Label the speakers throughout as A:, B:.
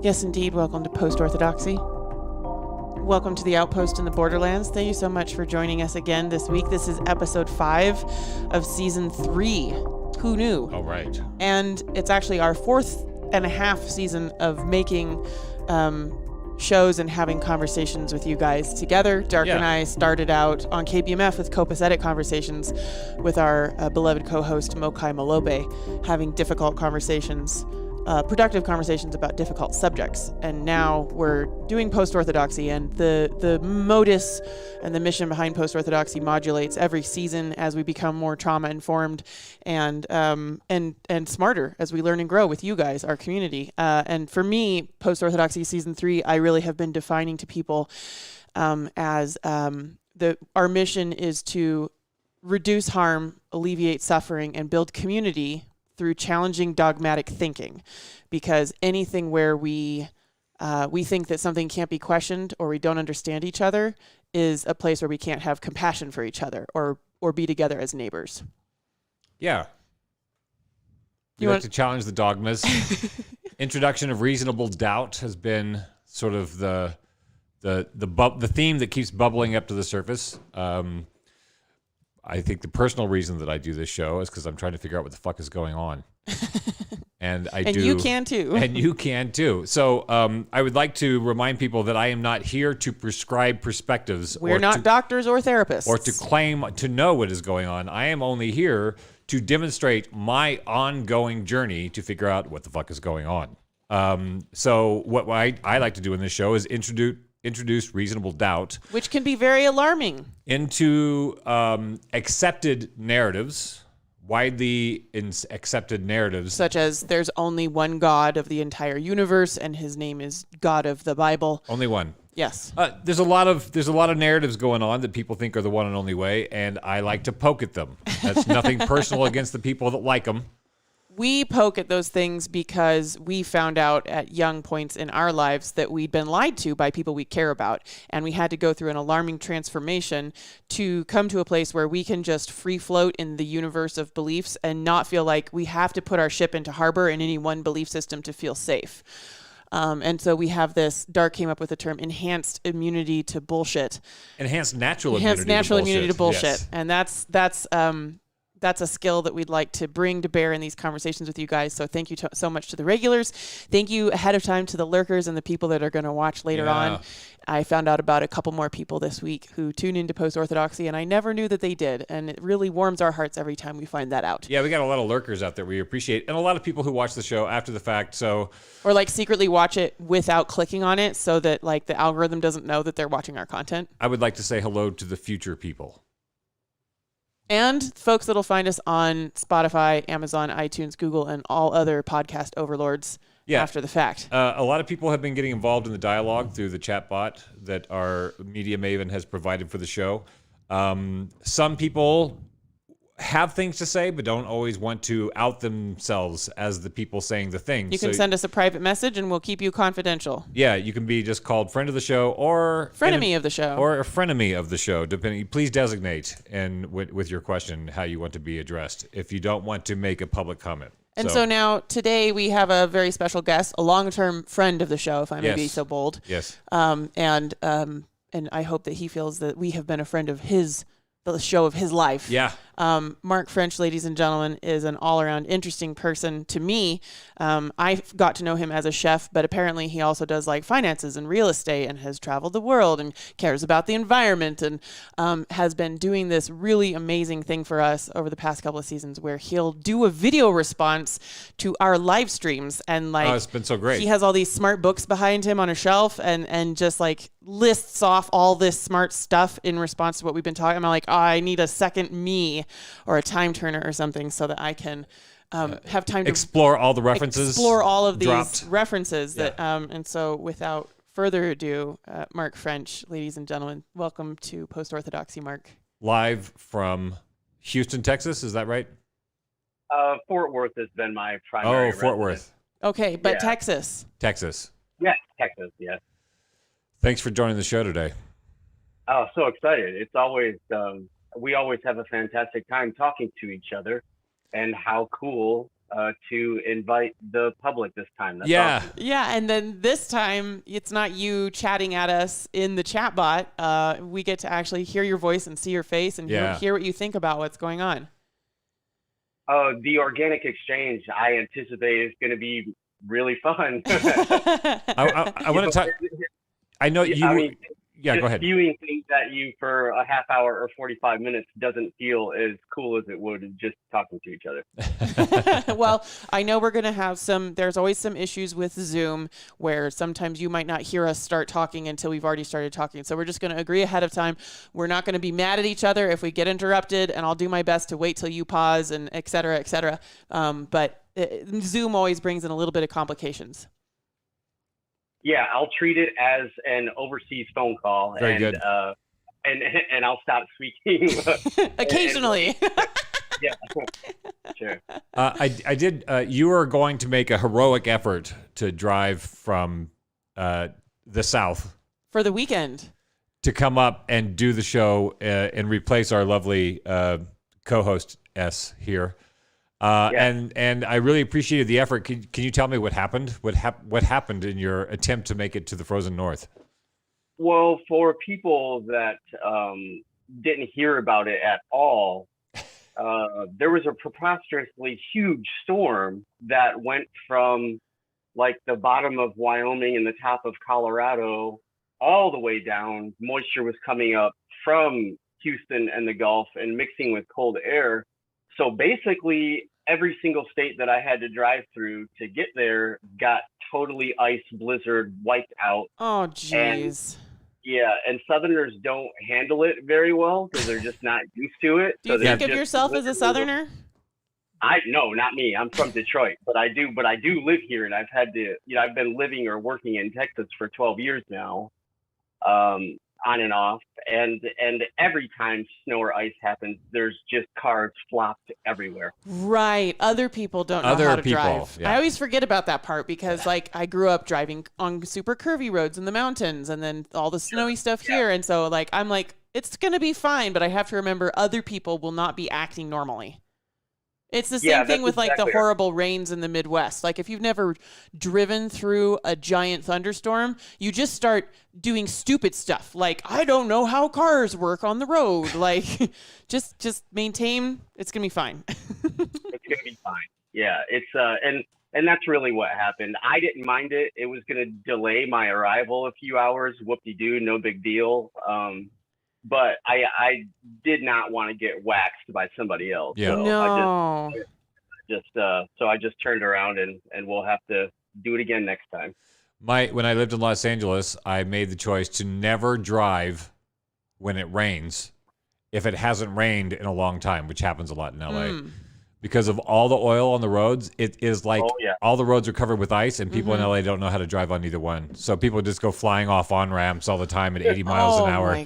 A: Yes, indeed. Welcome to Post-Orthodoxy. Welcome to the Outpost in the Borderlands. Thank you so much for joining us again this week. This is episode 5 of season 3. Who knew?
B: Oh, right.
A: And it's actually our 4th and a half season of making shows and having conversations with you guys together. Dark and I started out on KBMF with copacetic conversations with our beloved co-host Mokai Malobe, having difficult conversations, productive conversations about difficult subjects. And now we're doing Post-Orthodoxy, and the modus and the mission behind Post-Orthodoxy modulates every season as we become more trauma-informed and smarter as we learn and grow with you guys, our community. And for me, Post-Orthodoxy Season 3, I really have been defining to people as our mission is to reduce harm, alleviate suffering, and build community through challenging dogmatic thinking, because anything where we think that something can't be questioned or we don't understand each other is a place where we can't have compassion for each other or be together as neighbors.
B: Yeah. You like to challenge the dogmas. Introduction of reasonable doubt has been sort of the theme that keeps bubbling up to the surface. I think the personal reason that I do this show is because I'm trying to figure out what the fuck is going on. And
A: you can too.
B: And you can too. So I would like to remind people that I am not here to prescribe perspectives.
A: We're not doctors or therapists.
B: Or to claim to know what is going on. I am only here to demonstrate my ongoing journey to figure out what the fuck is going on. So what I like to do in this show is introduce reasonable doubt,
A: which can be very alarming,
B: into accepted narratives, widely accepted narratives,
A: such as there's only one God of the entire universe, and his name is God of the Bible.
B: Only one.
A: Yes.
B: There's a lot of narratives going on that people think are the one and only way, and I like to poke at them. That's nothing personal against the people that like them.
A: We poke at those things because we found out at young points in our lives that we'd been lied to by people we care about. And we had to go through an alarming transformation to come to a place where we can just free float in the universe of beliefs and not feel like we have to put our ship into harbor in any one belief system to feel safe. And so we have this, Dark came up with the term enhanced immunity to bullshit.
B: Enhanced natural immunity
A: to bullshit.
B: Yes.
A: And that's a skill that we'd like to bring to bear in these conversations with you guys. So thank you so much to the regulars. Thank you ahead of time to the lurkers and the people that are going to watch later on. I found out about a couple more people this week who tune into Post-Orthodoxy, and I never knew that they did. And it really warms our hearts every time we find that out.
B: Yeah, we got a lot of lurkers out there we appreciate, and a lot of people who watch the show after the fact. Or
A: like secretly watch it without clicking on it so that like the algorithm doesn't know that they're watching our content.
B: I would like to say hello to the future people.
A: And folks that'll find us on Spotify, Amazon, iTunes, Google, and all other podcast overlords after the fact.
B: A lot of people have been getting involved in the dialogue through the chat bot that our Media Maven has provided for the show. Some people have things to say, but don't always want to out themselves as the people saying the things.
A: You can send us a private message and we'll keep you confidential.
B: Yeah, you can be just called friend of the show or
A: frenemy of the show.
B: Or a frenemy of the show, depending. Please designate with your question how you want to be addressed if you don't want to make a public comment.
A: And so now today we have a very special guest, a long-term friend of the show, if I may be so bold.
B: Yes.
A: And I hope that he feels that we have been a friend of the show of his life.
B: Yeah.
A: Mark French, ladies and gentlemen, is an all-around interesting person to me. I got to know him as a chef, but apparently he also does like finances and real estate and has traveled the world and cares about the environment and has been doing this really amazing thing for us over the past couple of seasons where he'll do a video response to our live streams. And like,
B: it's been so great.
A: He has all these smart books behind him on a shelf and just like lists off all this smart stuff in response to what we've been talking about. Like, I need a second me or a time turner or something so that I can have time to
B: explore all the references.
A: Explore all of these references. And so without further ado, Mark French, ladies and gentlemen, welcome to Post-Orthodoxy, Mark.
B: Live from Houston, Texas, is that right?
C: Fort Worth has been my primary
B: Fort Worth.
A: Okay, but Texas.
B: Texas.
C: Yeah, Texas, yes.
B: Thanks for joining the show today.
C: Oh, so excited. It's always, we always have a fantastic time talking to each other and how cool to invite the public this time. That's
B: Yeah.
C: awesome.
A: Yeah, and then this time it's not you chatting at us in the chat bot. We get to actually hear your voice and see your face and hear what you think about what's going on.
C: The organic exchange, I anticipate, is going to be really fun.
B: I want to talk. I know you.
C: I mean,
B: yeah, go ahead.
C: Viewing things at you for a half hour or 45 minutes doesn't feel as cool as it would just talking to each other.
A: Well, I know we're going to have there's always some issues with Zoom where sometimes you might not hear us start talking until we've already started talking. So we're just going to agree ahead of time. We're not going to be mad at each other if we get interrupted, and I'll do my best to wait till you pause and et cetera, et cetera. But Zoom always brings in a little bit of complications.
C: Yeah, I'll treat it as an overseas phone call.
B: Very good.
C: And I'll stop speaking.
A: Occasionally.
C: Yeah, sure.
B: I did. You are going to make a heroic effort to drive from the south
A: for the weekend
B: to come up and do the show and replace our lovely co-host S here. And I really appreciated the effort. Can you tell me what happened? What happened in your attempt to make it to the frozen north?
C: Well, for people that didn't hear about it at all, there was a preposterously huge storm that went from like the bottom of Wyoming and the top of Colorado all the way down. Moisture was coming up from Houston and the Gulf and mixing with cold air. So basically, every single state that I had to drive through to get there got totally ice blizzard wiped out.
A: Oh, jeez.
C: And Southerners don't handle it very well because they're just not used to it.
A: Do you think of yourself as a Southerner?
C: No, not me. I'm from Detroit, but I do live here, and I've had to, I've been living or working in Texas for 12 years now. On and off, and every time snow or ice happens, there's just cars flopped everywhere.
A: Right. Other people don't know how to drive. Yeah. I always forget about that part because like I grew up driving on super curvy roads in the mountains and then all the snowy stuff here. And so like, I'm like, it's going to be fine, but I have to remember other people will not be acting normally. It's the same thing with like the horrible rains in the Midwest. Like if you've never driven through a giant thunderstorm, you just start doing stupid stuff. Like, I don't know how cars work on the road. Like just maintain. It's going to be fine.
C: It's going to be fine. Yeah. It's, and that's really what happened. I didn't mind it. It was going to delay my arrival a few hours. Whoop-de-doo, no big deal. But I did not want to get waxed by somebody else.
B: Yeah.
C: So
A: no.
C: I just turned around and we'll have to do it again next time.
B: When I lived in Los Angeles, I made the choice to never drive when it rains if it hasn't rained in a long time, which happens a lot in LA. Because of all the oil on the roads, it is like all the roads are covered with ice, and people in LA don't know how to drive on either one. So people just go flying off on ramps all the time at 80 miles an hour.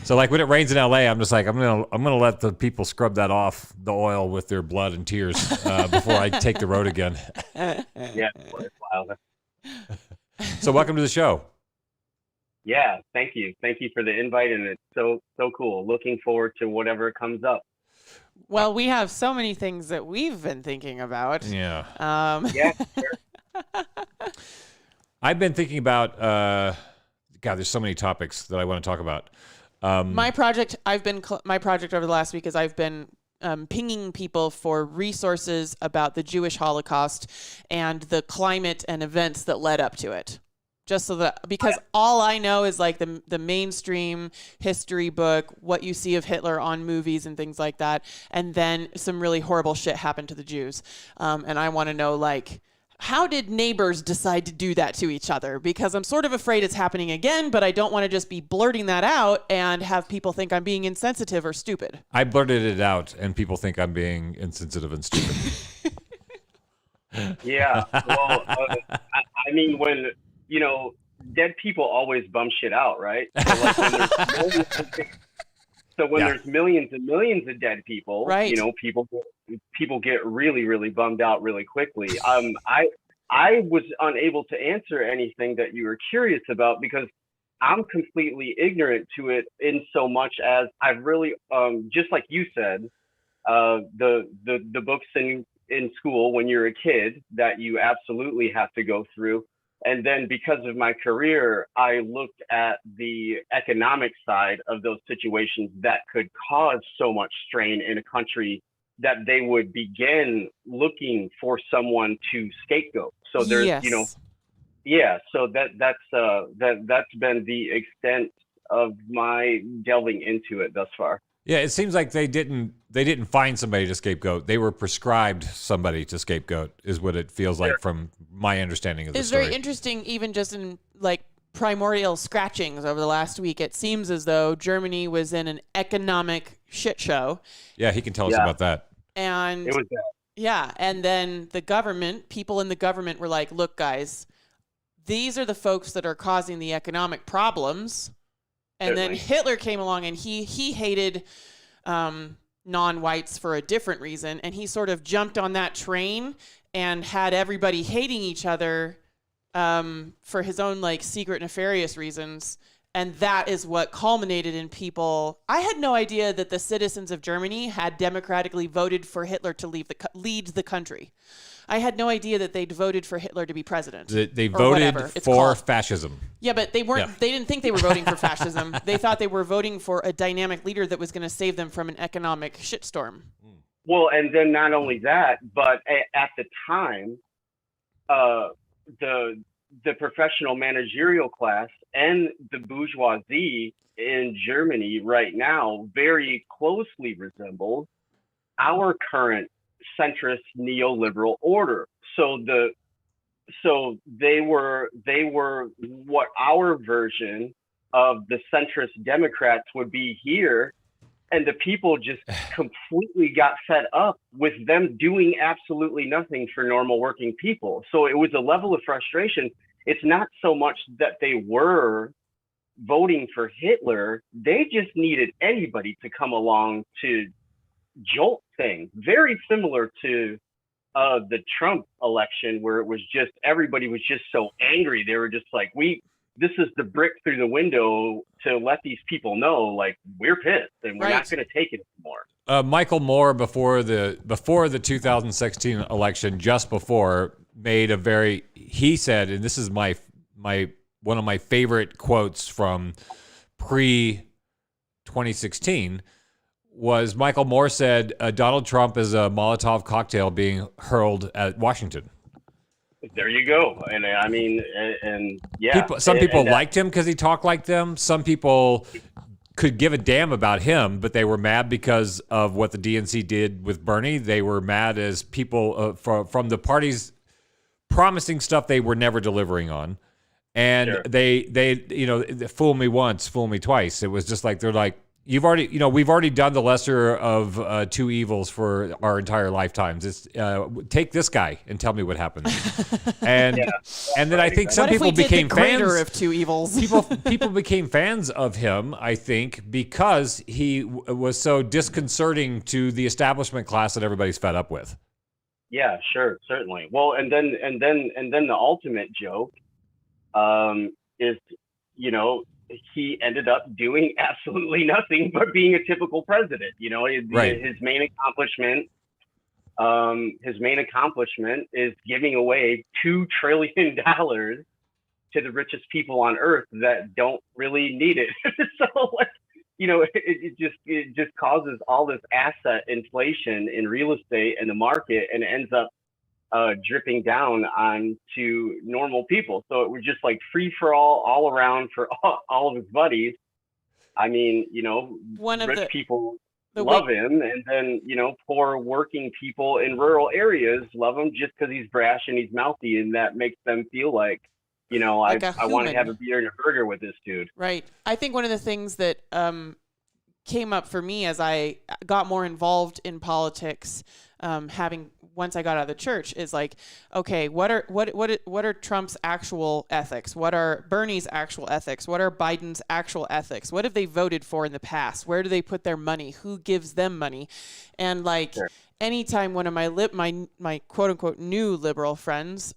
B: So like when it rains in LA, I'm just like I'm gonna let the people scrub that off the oil with their blood and tears before I take the road again.
C: Yeah, it's wild.
B: So welcome to the show.
C: Yeah, thank you for the invite, and it's so cool. Looking forward to whatever comes up.
A: Well, we have so many things that we've been thinking about.
B: Yeah.
C: Yeah, sure.
B: I've been thinking about, God, there's so many topics that I want to talk about.
A: My project over the last week is I've been pinging people for resources about the Jewish Holocaust and the climate and events that led up to it. Just so that, because all I know is like the mainstream history book, what you see of Hitler on movies and things like that. And then some really horrible shit happened to the Jews. And I want to know, like, how did neighbors decide to do that to each other? Because I'm sort of afraid it's happening again, but I don't want to just be blurting that out and have people think I'm being insensitive or stupid.
B: I blurted it out and people think I'm being insensitive and stupid.
C: Yeah. Well, I mean, when... dead people always bum shit out, right? So when there's millions and millions of dead people,
A: right.
C: People get really, really bummed out really quickly. I was unable to answer anything that you were curious about because I'm completely ignorant to it in so much as I've really, just like you said, the books and in school when you're a kid that you absolutely have to go through. And then because of my career, I looked at the economic side of those situations that could cause so much strain in a country that they would begin looking for someone to scapegoat. So there's,
A: Yes.
C: So that's been the extent of my delving into it thus far.
B: Yeah, it seems like they didn't find somebody to scapegoat. They were prescribed somebody to scapegoat, is what it feels like from my understanding of the story.
A: It's very interesting, even just in like primordial scratchings over the last week. It seems as though Germany was in an economic shit show.
B: Yeah, he can tell us about that.
A: And
C: it was bad.
A: Yeah, and then the government, people in the government were like, look, guys, these are the folks that are causing the economic problems. And then Hitler came along, and he hated non-whites for a different reason, and he sort of jumped on that train and had everybody hating each other for his own like secret nefarious reasons. And that is what culminated in people. I had no idea that the citizens of Germany had democratically voted for Hitler to lead the country. I had no idea that they'd voted for Hitler to be president.
B: They voted for fascism.
A: Yeah, but they weren't. Yeah. They didn't think they were voting for fascism. They thought they were voting for a dynamic leader that was going to save them from an economic shitstorm.
C: Well, and then not only that, but at the time, the professional managerial class and the bourgeoisie in Germany right now very closely resembles our current centrist neoliberal order. So they were what our version of the centrist Democrats would be here, and the people just completely got fed up with them doing absolutely nothing for normal working people. So it was a level of frustration. It's not so much that they were voting for Hitler, they just needed anybody to come along to jolt things. Very similar to the Trump election, where it was just everybody was just so angry. They were just like, this is the brick through the window to let these people know, like, we're pissed and we're not going to take it anymore.
B: Michael Moore, before the 2016 election, just before, made he said, and this is my one of my favorite quotes from pre-2016, was Michael Moore said, Donald Trump is a Molotov cocktail being hurled at Washington.
C: There you go. And I mean, and yeah.
B: Some people liked him because he talked like them. Some people could give a damn about him, but they were mad because of what the DNC did with Bernie. They were mad as people from the parties promising stuff they were never delivering on. And they fool me once, fool me twice. It was just like, they're like, we've already done the lesser of two evils for our entire lifetimes. It's take this guy and tell me what happens. And and then I think some people became fans
A: of two evils.
B: people became fans of him, I think, because he was so disconcerting to the establishment class that everybody's fed up with.
C: Yeah, sure, certainly. Well, and then the ultimate joke is, he ended up doing absolutely nothing but being a typical president. His main accomplishment is giving away $2 trillion to the richest people on earth that don't really need it. So, it just causes all this asset inflation in real estate and the market, and ends up dripping down onto normal people. So it was just like free for all around for all of his buddies. I mean, rich people love him, and then, poor working people in rural areas love him just because he's brash and he's mouthy, and that makes them feel like, I want to have a beer and a burger with this dude.
A: Right. I think one of the things that came up for me as I got more involved in politics, once I got out of the church, is like, okay, what are Trump's actual ethics? What are Bernie's actual ethics? What are Biden's actual ethics? What have they voted for in the past? Where do they put their money? Who gives them money? And like, anytime one of my quote unquote new liberal friends,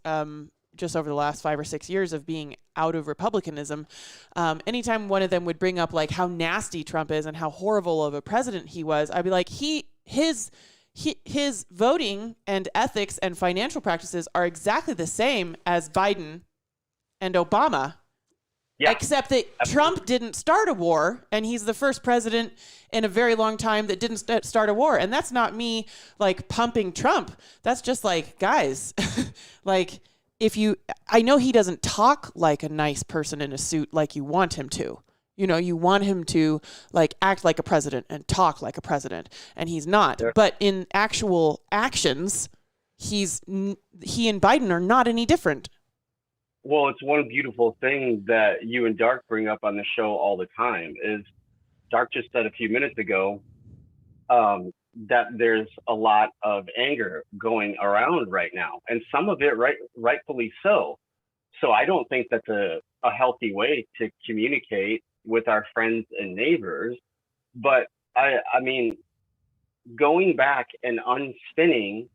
A: just over the last 5 or 6 years of being out of Republicanism, anytime one of them would bring up like how nasty Trump is and how horrible of a president he was, I'd be like, he his voting and ethics and financial practices are exactly the same as Biden and Obama. Yeah, except that Trump didn't start a war, and he's the first president in a very long time that didn't start a war. And that's not me like pumping Trump. That's just like, guys, like I know he doesn't talk like a nice person in a suit like you want him to. You know, you want him to like act like a president and talk like a president, and he's not. Yeah. But in actual actions, he and Biden are not any different.
C: Well, it's one beautiful thing that you and Dark bring up on the show all the time is Dark just said a few minutes ago that there's a lot of anger going around right now, and some of it rightfully so. So I don't think that's a healthy way to communicate with our friends and neighbors. But I mean, going back and unspinning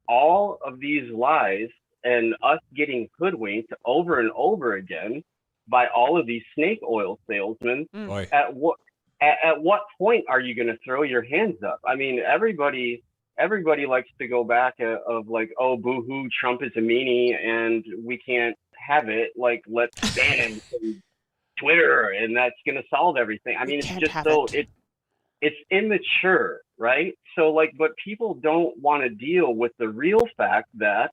C: all of these lies and us getting hoodwinked over and over again by all of these snake oil salesmen. At what point are you going to throw your hands up? I mean, everybody likes to go back of like, oh, boo-hoo, Trump is a meanie and we can't have it. Like, let's ban him from Twitter and that's going to solve everything. I mean, it's just so it's immature, right? So like, but people don't want to deal with the real fact that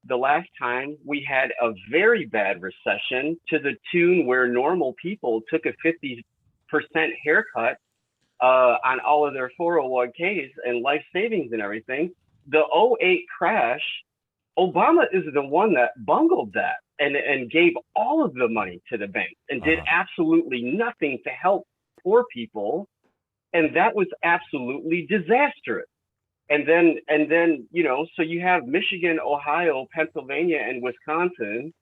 C: the last time we had a very bad recession to the tune where normal people took a 50% haircut on all of their 401ks and life savings and everything. The 2008 crash, Obama is the one that bungled that and gave all of the money to the bank and did absolutely nothing to help poor people. And that was absolutely disastrous. And then, you know, so you have Michigan, Ohio, Pennsylvania, and Wisconsin,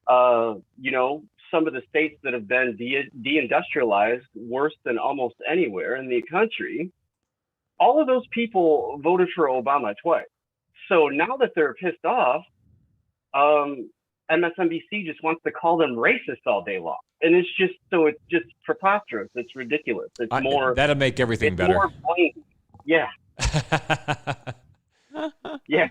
C: you know, some of the states that have been deindustrialized worse than almost anywhere in the country. All of those people voted for Obama twice. So now that they're pissed off, MSNBC just wants to call them racist all day long. And it's just preposterous. It's ridiculous. It's more.
B: That'll make everything better.
C: More blatant. Yeah. Yeah.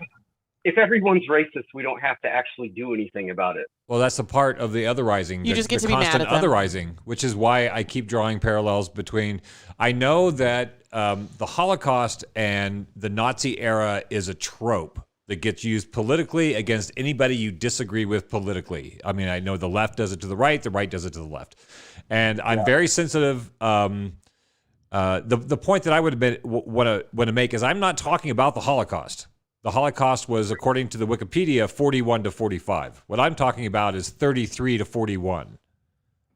C: If everyone's racist, we don't have to actually do anything about it.
B: Well, that's a part of the otherizing.
A: You just get to be mad at them.
B: Otherizing, which is why I keep drawing parallels between. I know that the Holocaust and the Nazi era is a trope that gets used politically against anybody you disagree with politically. I mean, I know the left does it to the right does it to the left, and I'm very sensitive. The point that I would want to make is I'm not talking about the Holocaust. The Holocaust was, according to the Wikipedia, 41 to 45. What I'm talking about is 33 to 41.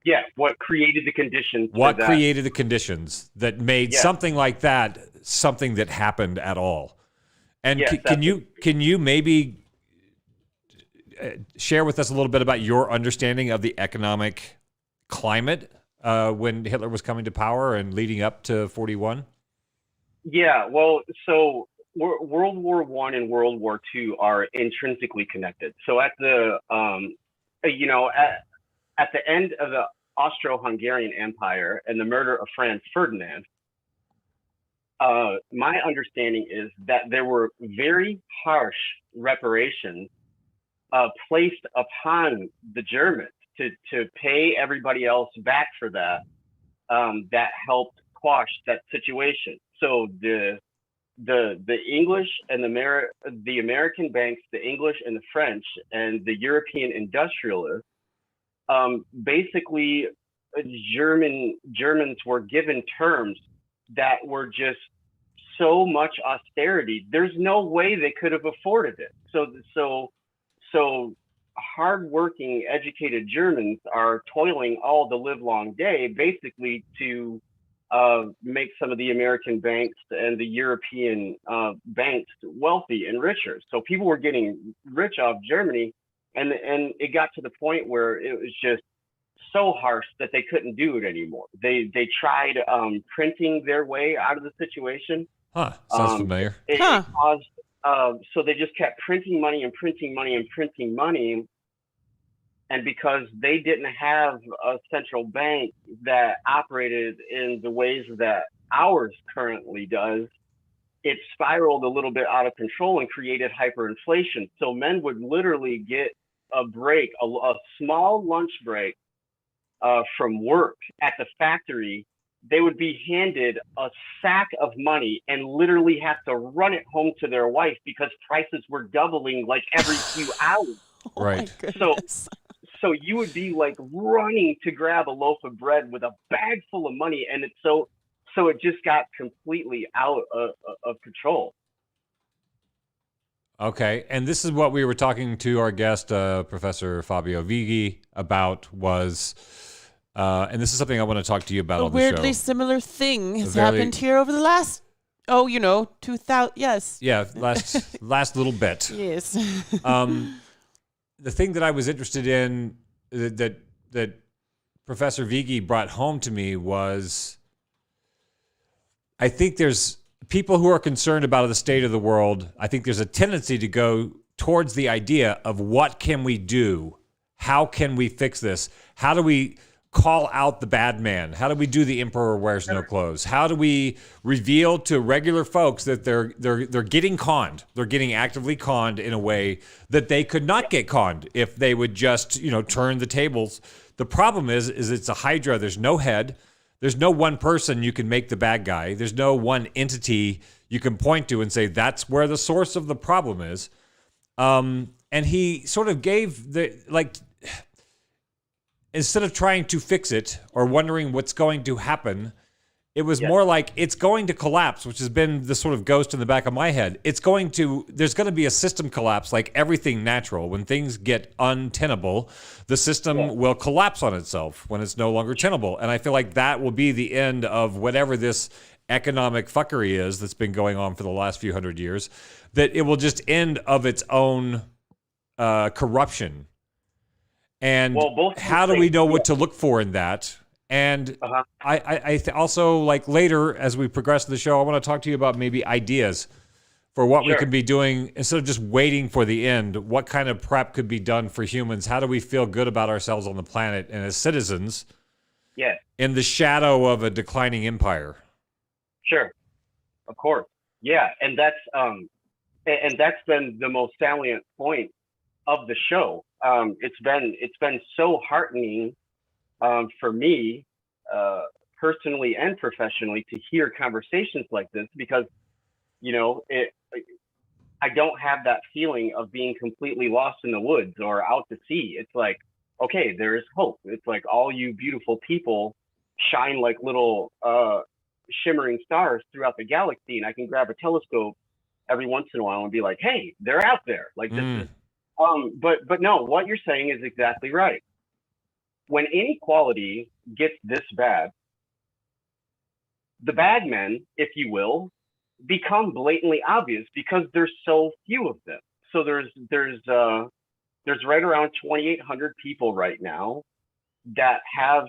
C: Yeah, what created the conditions?
B: What created the conditions that made something like that something that happened at all? And can you maybe share with us a little bit about your understanding of the economic climate when Hitler was coming to power and leading up to 41?
C: Yeah, well, so World War I and World War II are intrinsically connected. So at the at the end of the Austro-Hungarian Empire and the murder of Franz Ferdinand, my understanding is that there were very harsh reparations placed upon the Germans to pay everybody else back for that. That helped quash that situation. So the English and the American banks, the English and the French and the European industrialists, basically Germans were given terms that were just so much austerity. There's no way they could have afforded it. So hardworking, educated Germans are toiling all the livelong day, basically to make some of the American banks and the European banks wealthy and richer. So people were getting rich off Germany, and it got to the point where it was just so harsh that they couldn't do it anymore. They tried printing their way out of the situation.
B: Sounds familiar.
C: It caused, so they just kept printing money and printing money and printing money. And because they didn't have a central bank that operated in the ways that ours currently does, it spiraled a little bit out of control and created hyperinflation. So men would literally get a break, a small lunch break from work at the factory. They would be handed a sack of money and literally have to run it home to their wife because prices were doubling like every few hours.
A: Oh
B: Right.
C: So you would be like running to grab a loaf of bread with a bag full of money, and it's so it just got completely out of control.
B: Okay, and this is what we were talking to our guest, Professor Fabio Vighi, about was, and this is something I want to talk to you about on the show.
A: A weirdly similar thing has happened here over the last, 2000, yes.
B: Yeah, last little bit.
A: Yes.
B: The thing that I was interested in that Professor Vighi brought home to me was, I think there's people who are concerned about the state of the world. I think there's a tendency to go towards the idea of what can we do? How can we fix this? How do we call out the bad man? How do we do the emperor wears no clothes? How do we reveal to regular folks that they're getting conned? They're getting actively conned in a way that they could not get conned if they would just, turn the tables. The problem is it's a hydra. There's no head. There's no one person you can make the bad guy. There's no one entity you can point to and say that's where the source of the problem is. And he sort of gave instead of trying to fix it or wondering what's going to happen, it was more like it's going to collapse, which has been the sort of ghost in the back of my head. There's going to be a system collapse like everything natural. When things get untenable, the system will collapse on itself when it's no longer tenable. And I feel like that will be the end of whatever this economic fuckery is that's been going on for the last few hundred years, that it will just end of its own corruption. And how do we know what to look for in that? And I also, like, later as we progress in the show, I want to talk to you about maybe ideas for what we could be doing instead of just waiting for the end. What kind of prep could be done for humans? How do we feel good about ourselves on the planet and as citizens in the shadow of a declining empire?
C: Sure, of course. Yeah, and that's been the most salient point of the show. It's been so heartening for me, personally and professionally, to hear conversations like this, because I don't have that feeling of being completely lost in the woods or out to sea. It's like, okay, there is hope. It's like all you beautiful people shine like little shimmering stars throughout the galaxy, and I can grab a telescope every once in a while and be like, hey, they're out there. Like this is but no, what you're saying is exactly right. When inequality gets this bad, the bad men, if you will, become blatantly obvious because there's so few of them. So there's right around 2,800 people right now that have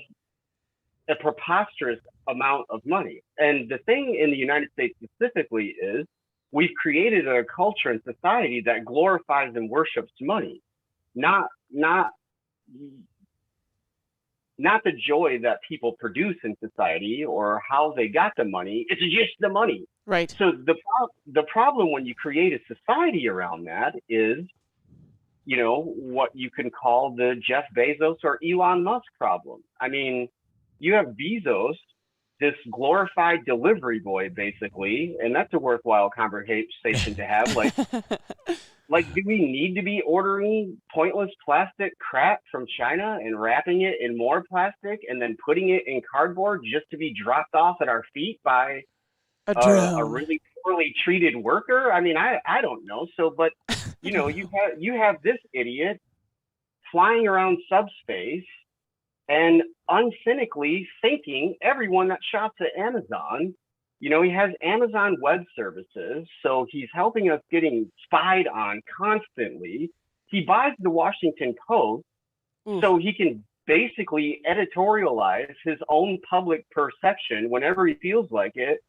C: a preposterous amount of money. And the thing in the United States specifically is we've created a culture and society that glorifies and worships money, not the joy that people produce in society or how they got the money. It's just the money.
A: Right.
C: So the problem when you create a society around that is, what you can call the Jeff Bezos or Elon Musk problem. I mean, you have Bezos, this glorified delivery boy, basically, and that's a worthwhile conversation to have. Like, do we need to be ordering pointless plastic crap from China and wrapping it in more plastic and then putting it in cardboard just to be dropped off at our feet by a really poorly treated worker? I mean, I don't know. So, but you have this idiot flying around subspace and uncynically thinking everyone that shops at Amazon, he has Amazon Web Services, so he's helping us getting spied on constantly. He buys the Washington Post so he can basically editorialize his own public perception whenever he feels like it,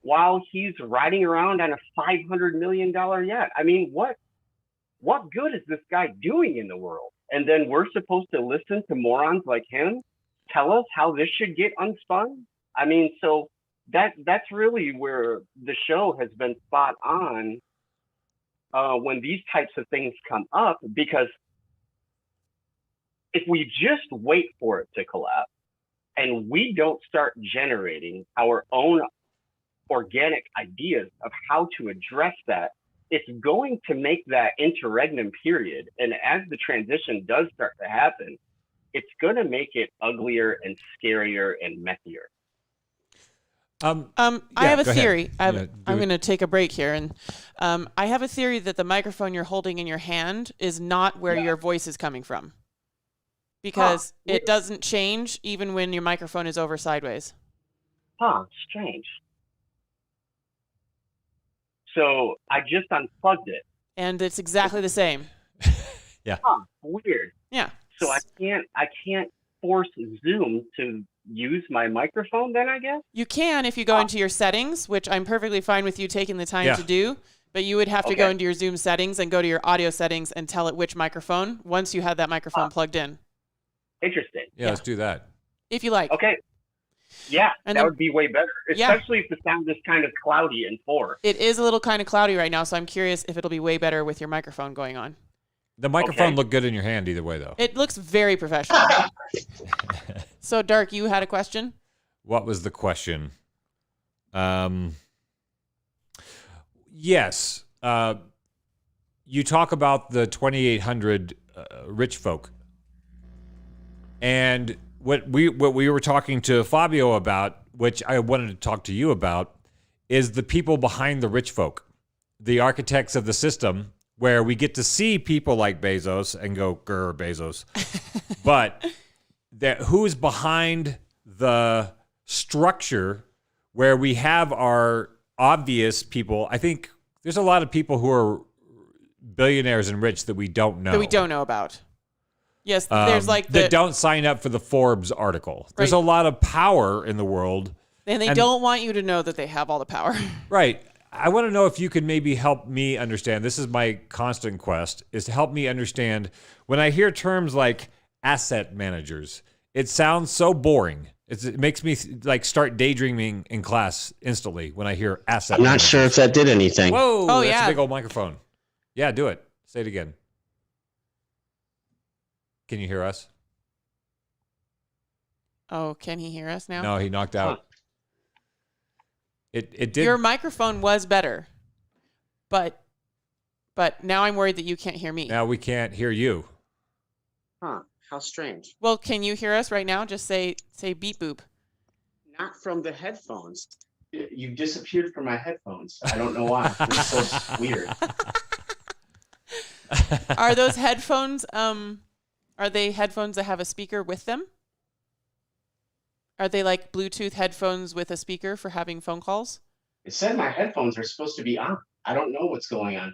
C: while he's riding around on a $500 million yacht. I mean, what good is this guy doing in the world? And then we're supposed to listen to morons like him tell us how this should get unspun? I mean, so that's really where the show has been spot on when these types of things come up, because if we just wait for it to collapse and we don't start generating our own organic ideas of how to address that, it's going to make that interregnum period, and as the transition does start to happen, it's going to make it uglier and scarier and messier.
A: I have a theory. I'm going to take a break here, and I have a theory that the microphone you're holding in your hand is not where your voice is coming from, because it doesn't change even when your microphone is over sideways.
C: Strange. So I just unplugged it,
A: and it's exactly the same.
B: Yeah.
C: Weird.
A: Yeah.
C: So I can't force Zoom to use my microphone then, I guess?
A: You can if you go into your settings, which I'm perfectly fine with you taking the time to do, but you would have to go into your Zoom settings and go to your audio settings and tell it which microphone once you had that microphone plugged in.
C: Interesting.
B: Yeah, let's do that.
A: If you like.
C: Okay. Yeah,
A: and
C: that
A: then,
C: would be way better, especially if the sound is kind of cloudy in 4.
A: It is a little kind of cloudy right now, so I'm curious if it'll be way better with your microphone going on.
B: The microphone looked good in your hand either way, though.
A: It looks very professional. So, Dark, you had a question?
B: What was the question? Yes. You talk about the 2,800 rich folk. And what we were talking to Fabio about, which I wanted to talk to you about, is the people behind the rich folk, the architects of the system, where we get to see people like Bezos and go, grr, Bezos. But who's behind the structure where we have our obvious people? I think there's a lot of people who are billionaires and rich that we don't know.
A: That we don't know about. Yes, there's
B: that don't sign up for the Forbes article. Right. There's a lot of power in the world.
A: And they don't want you to know that they have all the power.
B: Right. I want to know if you could maybe help me understand. This is my constant quest, is to help me understand when I hear terms like asset managers. It sounds so boring. It makes me start daydreaming in class instantly when I hear asset
D: I'm not
B: managers.
D: sure if that did anything.
B: Whoa, that's a big old microphone. Yeah, do it. Say it again. Can you hear us?
A: Oh, can he hear us now?
B: No, he knocked out. It did.
A: Your microphone was better, but now I'm worried that you can't hear me.
B: Now we can't hear you.
D: How strange.
A: Well, can you hear us right now? Just say beep boop.
D: Not from the headphones. You disappeared from my headphones. I don't know why. It's so weird.
A: Are those headphones? Are they headphones that have a speaker with them? Are they like Bluetooth headphones with a speaker for having phone calls?
D: It said my headphones are supposed to be on. I don't know what's going on.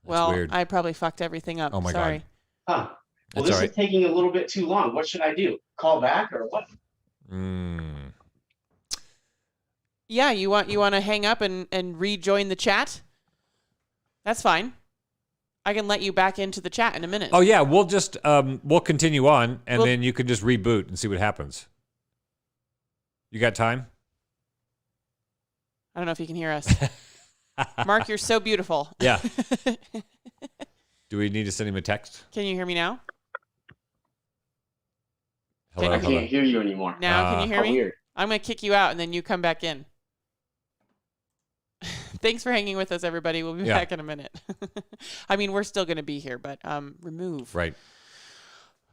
A: Well,
B: weird.
A: I probably fucked everything up.
B: Oh my
A: Sorry.
D: God. Well, this is taking a little bit too long. What should I do? Call back or what?
A: Yeah, you want to hang up and rejoin the chat? That's fine. I can let you back into the chat in a minute.
B: Oh yeah, we'll just we'll continue on, and then you can just reboot and see what happens. You got time?
A: I don't know if you can hear us. Mark, you're so beautiful.
B: Yeah. Do we need to send him a text?
A: Can you hear me now?
B: Hello,
D: I can't hear you anymore.
A: Now, can you hear me?
D: Weird.
A: I'm going to kick you out, and then you come back in. Thanks for hanging with us, everybody. We'll be back in a minute. I mean, we're still going to be here, but remove.
B: Right.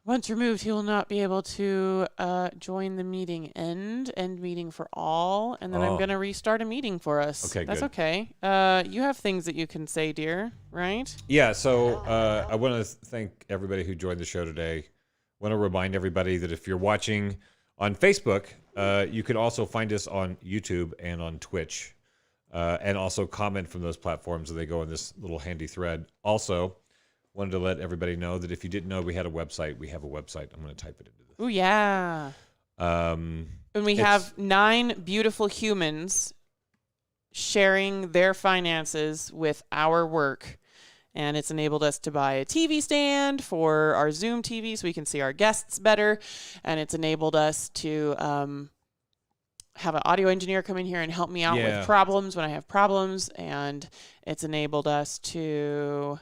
A: Once removed, he will not be able to join the meeting. End meeting for all, and then I'm going to restart a meeting for us.
B: Okay,
A: that's
B: good.
A: Okay. You have things that you can say, dear, right?
B: Yeah. So I want to thank everybody who joined the show today. I want to remind everybody that if you're watching on Facebook, you can also find us on YouTube and on Twitch, and also comment from those platforms as they go in this little handy thread. Also, wanted to let everybody know that if you didn't know we had a website, we have a website. I'm going to type it into this.
A: Oh, yeah. And we have 9 beautiful humans sharing their finances with our work. And it's enabled us to buy a TV stand for our Zoom TV so we can see our guests better. And it's enabled us to have an audio engineer come in here and help me out with problems when I have problems, and it's enabled us to.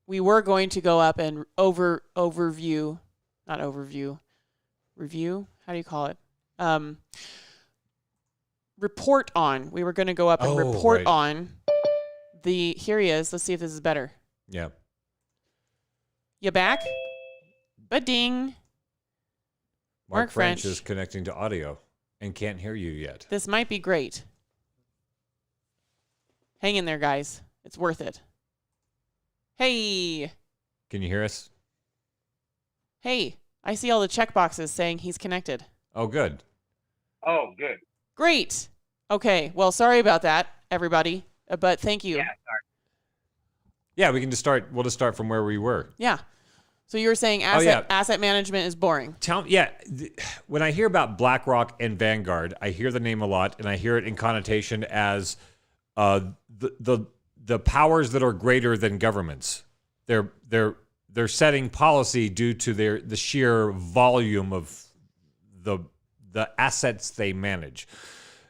A: We were going to go up and review. How do you call it? Report on. We were going to go up and report on the. Here he is. Let's see if this is better.
B: Yeah.
A: You back? Ba-ding.
B: Mark French is connecting to audio and can't hear you yet.
A: This might be great. Hang in there, guys. It's worth it. Hey.
B: Can you hear us?
A: Hey, I see all the check boxes saying he's connected.
B: Oh, good.
C: Oh, good.
A: Great. Okay. Well, sorry about that, everybody. But thank you.
C: Yeah, sorry.
B: Yeah, we can just start. We'll just start from where we were.
A: Yeah. So you were saying asset management is boring.
B: When I hear about BlackRock and Vanguard, I hear the name a lot, and I hear it in connotation as the powers that are greater than governments. They're setting policy due to the sheer volume of the assets they manage.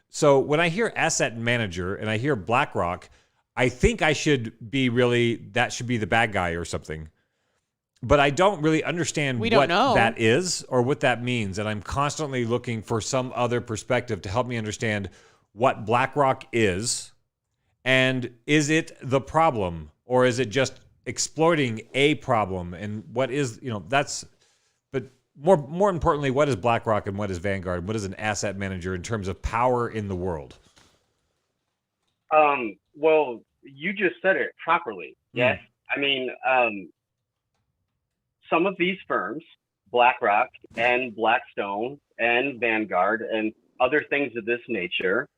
B: So when I hear asset manager and I hear BlackRock, I think that should be the bad guy or something. But I don't really understand what that is or what that means. And I'm constantly looking for some other perspective to help me understand what BlackRock is. And is it the problem, or is it just exploiting a problem? And what is, but more importantly, what is BlackRock and what is Vanguard? And what is an asset manager in terms of power in the world?
C: Well, you just said it properly. Yes. I mean, some of these firms, BlackRock and Blackstone and Vanguard and other things of this nature,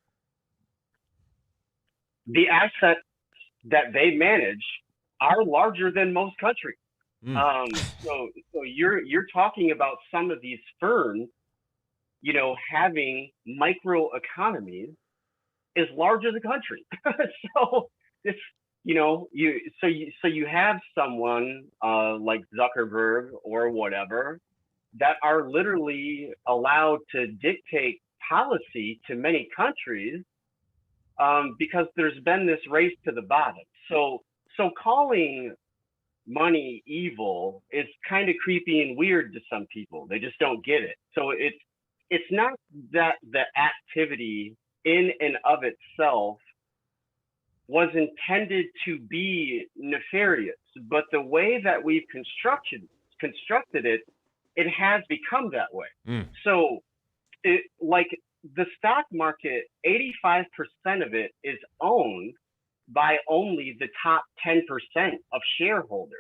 C: the assets that they manage are larger than most countries. So you're talking about some of these firms, having micro economies as large as a country. So this, you have someone like Zuckerberg or whatever that are literally allowed to dictate policy to many countries because there's been this race to the bottom. So calling money evil is kind of creepy and weird to some people. They just don't get it. So it's not that the activity in and of itself was intended to be nefarious, but the way that we've constructed it, it has become that way. So like the stock market, 85% of it is owned by only the top 10% of shareholders.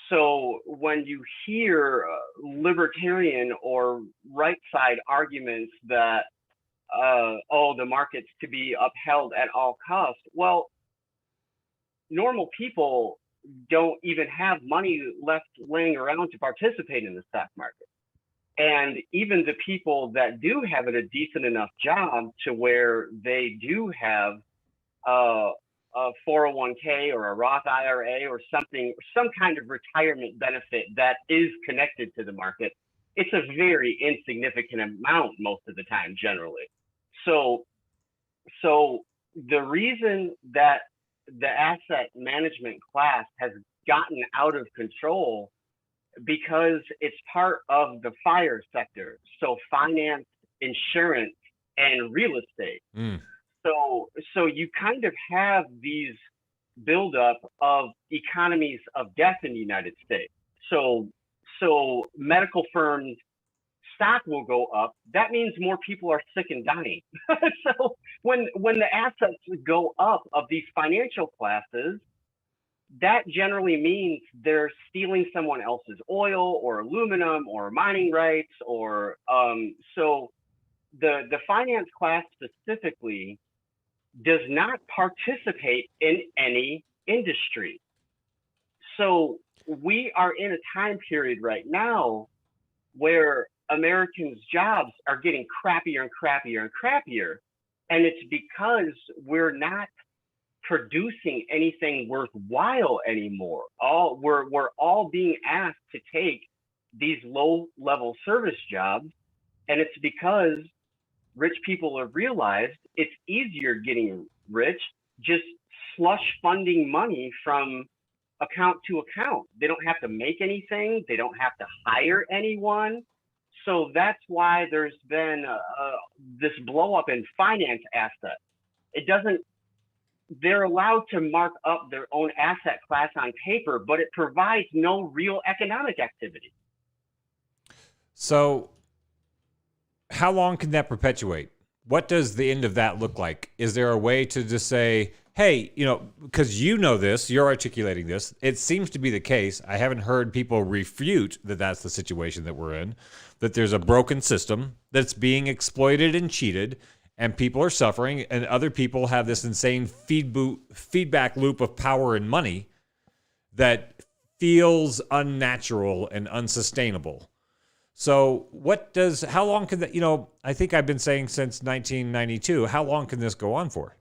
C: So when you hear libertarian or right side arguments that the market's to be upheld at all costs. Well, normal people don't even have money left laying around to participate in the stock market. And even the people that do have a decent enough job to where they do have a 401k or a Roth IRA or something, some kind of retirement benefit that is connected to the market, it's a very insignificant amount most of the time, generally. So the reason that the asset management class has gotten out of control because it's part of the FIRE sector. So finance, insurance, and real estate. So you kind of have these buildup of economies of death in the United States. So medical firms stock will go up. That means more people are sick and dying. So when the assets go up of these financial classes, that generally means they're stealing someone else's oil or aluminum or mining rights or so the finance class specifically does not participate in any industry. So we are in a time period right now where Americans' jobs are getting crappier and crappier and crappier. And it's because we're not producing anything worthwhile anymore. We're all being asked to take these low-level service jobs And it's because rich people have realized it's easier getting rich, just slush funding money from account to account. They don't have to make anything. They don't have to hire anyone. So that's why there's been this blow up in finance assets. They're allowed to mark up their own asset class on paper, but it provides no real economic activity.
B: So how long can that perpetuate? What does the end of that look like? Is there a way to just say, hey, because this, you're articulating this, it seems to be the case. I haven't heard people refute that that's the situation that we're in, that there's a broken system that's being exploited and cheated, and people are suffering, and other people have this insane feedback loop of power and money that feels unnatural and unsustainable. So how long can that, I think I've been saying since 1992, how long can this go on for?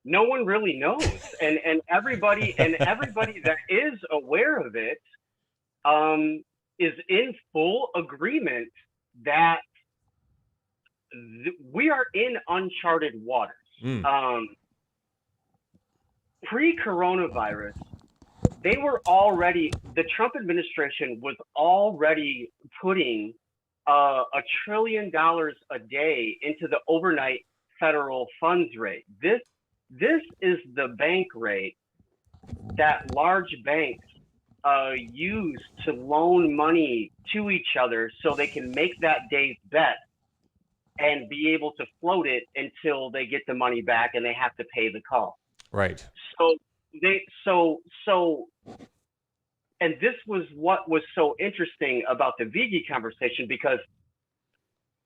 C: No one really knows. And everybody that is aware of it is in full agreement that we are in uncharted waters. Pre-coronavirus, the Trump administration was already putting $1 trillion a day into the overnight federal funds rate. This is the bank rate that large banks use to loan money to each other so they can make that day's bet and be able to float it until they get the money back and they have to pay the call.
B: Right.
C: And this was what was so interesting about the Vigi conversation, because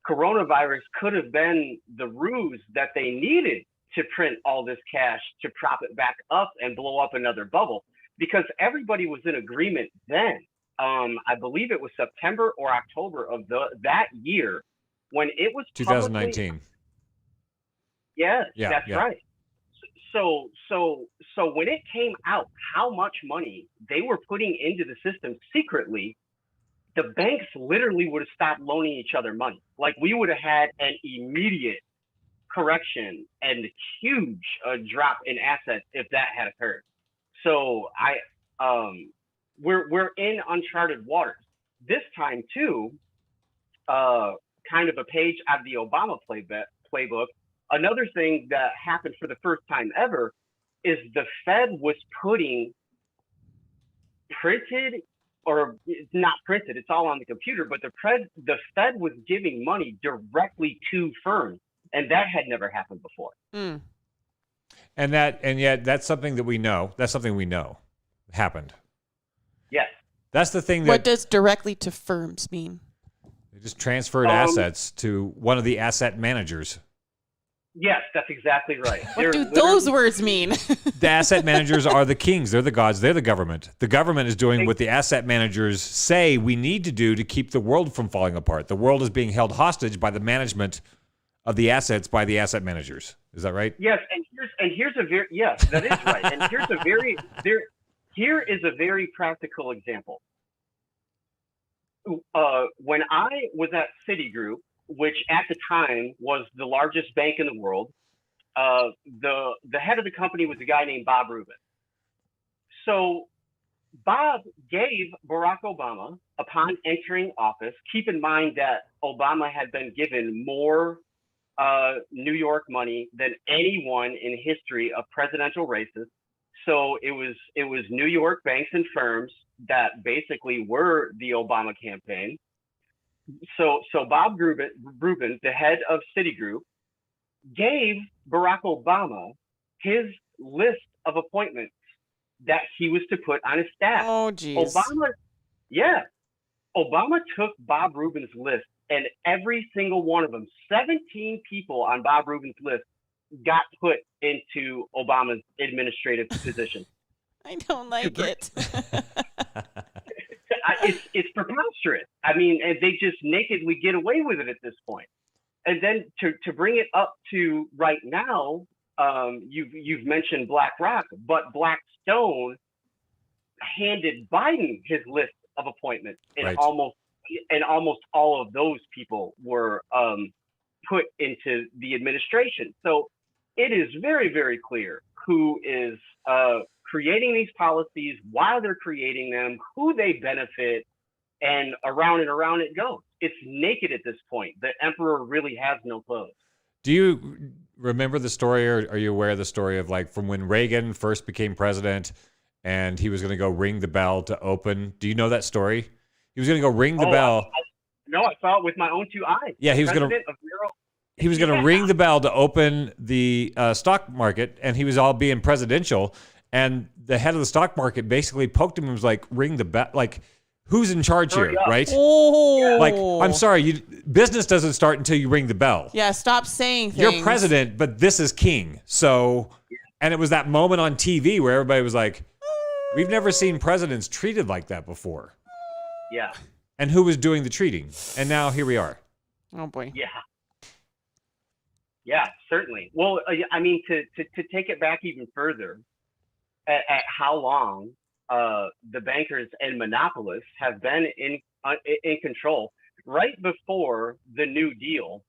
C: coronavirus could have been the ruse that they needed to print all this cash to prop it back up and blow up another bubble, because everybody was in agreement then. I believe it was September or October of that year when it was
B: 2019.
C: Yes, that's right. So when it came out how much money they were putting into the system secretly, the banks literally would have stopped loaning each other money. Like, we would have had an immediate correction and huge drop in assets if that had occurred. So we're in uncharted waters. This time too, kind of a page out of the Obama playbook. Another thing that happened for the first time ever is the Fed was putting printed, or not printed, it's all on the computer, but the Fed was giving money directly to firms, and that had never happened before.
A: Mm.
B: And yet that's something that we know. That's something we know happened.
C: Yes.
B: That's the thing.
A: What does directly to firms mean?
B: They just transferred assets to one of the asset managers.
C: Yes, that's exactly right.
A: What do those words mean?
B: The asset managers are the kings. They're the gods. They're the government. The government is doing what the asset managers say we need to do to keep the world from falling apart. The world is being held hostage by the management of the assets by the asset managers. Is that right?
C: Yes, yes, that is right. And here is a very practical example. When I was at Citigroup, which at the time was the largest bank in the world, the head of the company was a guy named Bob Rubin. So Bob gave Barack Obama, upon entering office, keep in mind that Obama had been given more New York money than anyone in history of presidential races. So it was New York banks and firms that basically were the Obama campaign. So Bob Rubin, the head of Citigroup, gave Barack Obama his list of appointments that he was to put on his staff.
A: Oh, geez.
C: Obama took Bob Rubin's list, and every single one of them, 17 people on Bob Rubin's list, got put into Obama's administrative position.
A: I don't like it.
C: It's preposterous. I mean, and they just nakedly get away with it at this point. And then to bring it up to right now, you've mentioned BlackRock, but Blackstone handed Biden his list of appointments in almost and almost all of those people were put into the administration. So it is very, very clear who is creating these policies, why they're creating them, who they benefit, and around it goes. It's naked at this point. The emperor really has no clothes.
B: Do you remember the story, or are you aware of the story of like from when Reagan first became president and he was going to go ring the bell to open? Do you know that story? He was going to go ring the bell.
C: No, I saw it with my own two eyes.
B: Yeah, he was going to ring the bell to open the stock market, and he was all being presidential. And the head of the stock market basically poked him and was like, ring the bell. Like, who's in charge here, right?
A: Oh.
B: Like, I'm sorry, business doesn't start until you ring the bell.
A: Yeah, stop saying things.
B: You're president, but this is king. So, and it was that moment on TV where everybody was like, we've never seen presidents treated like that before.
C: Yeah.
B: And who was doing the treating? And now here we are.
A: Oh, boy.
C: Yeah. Yeah, certainly. Well, I mean, to take it back even further, at how long the bankers and monopolists have been in control, right before the New Deal,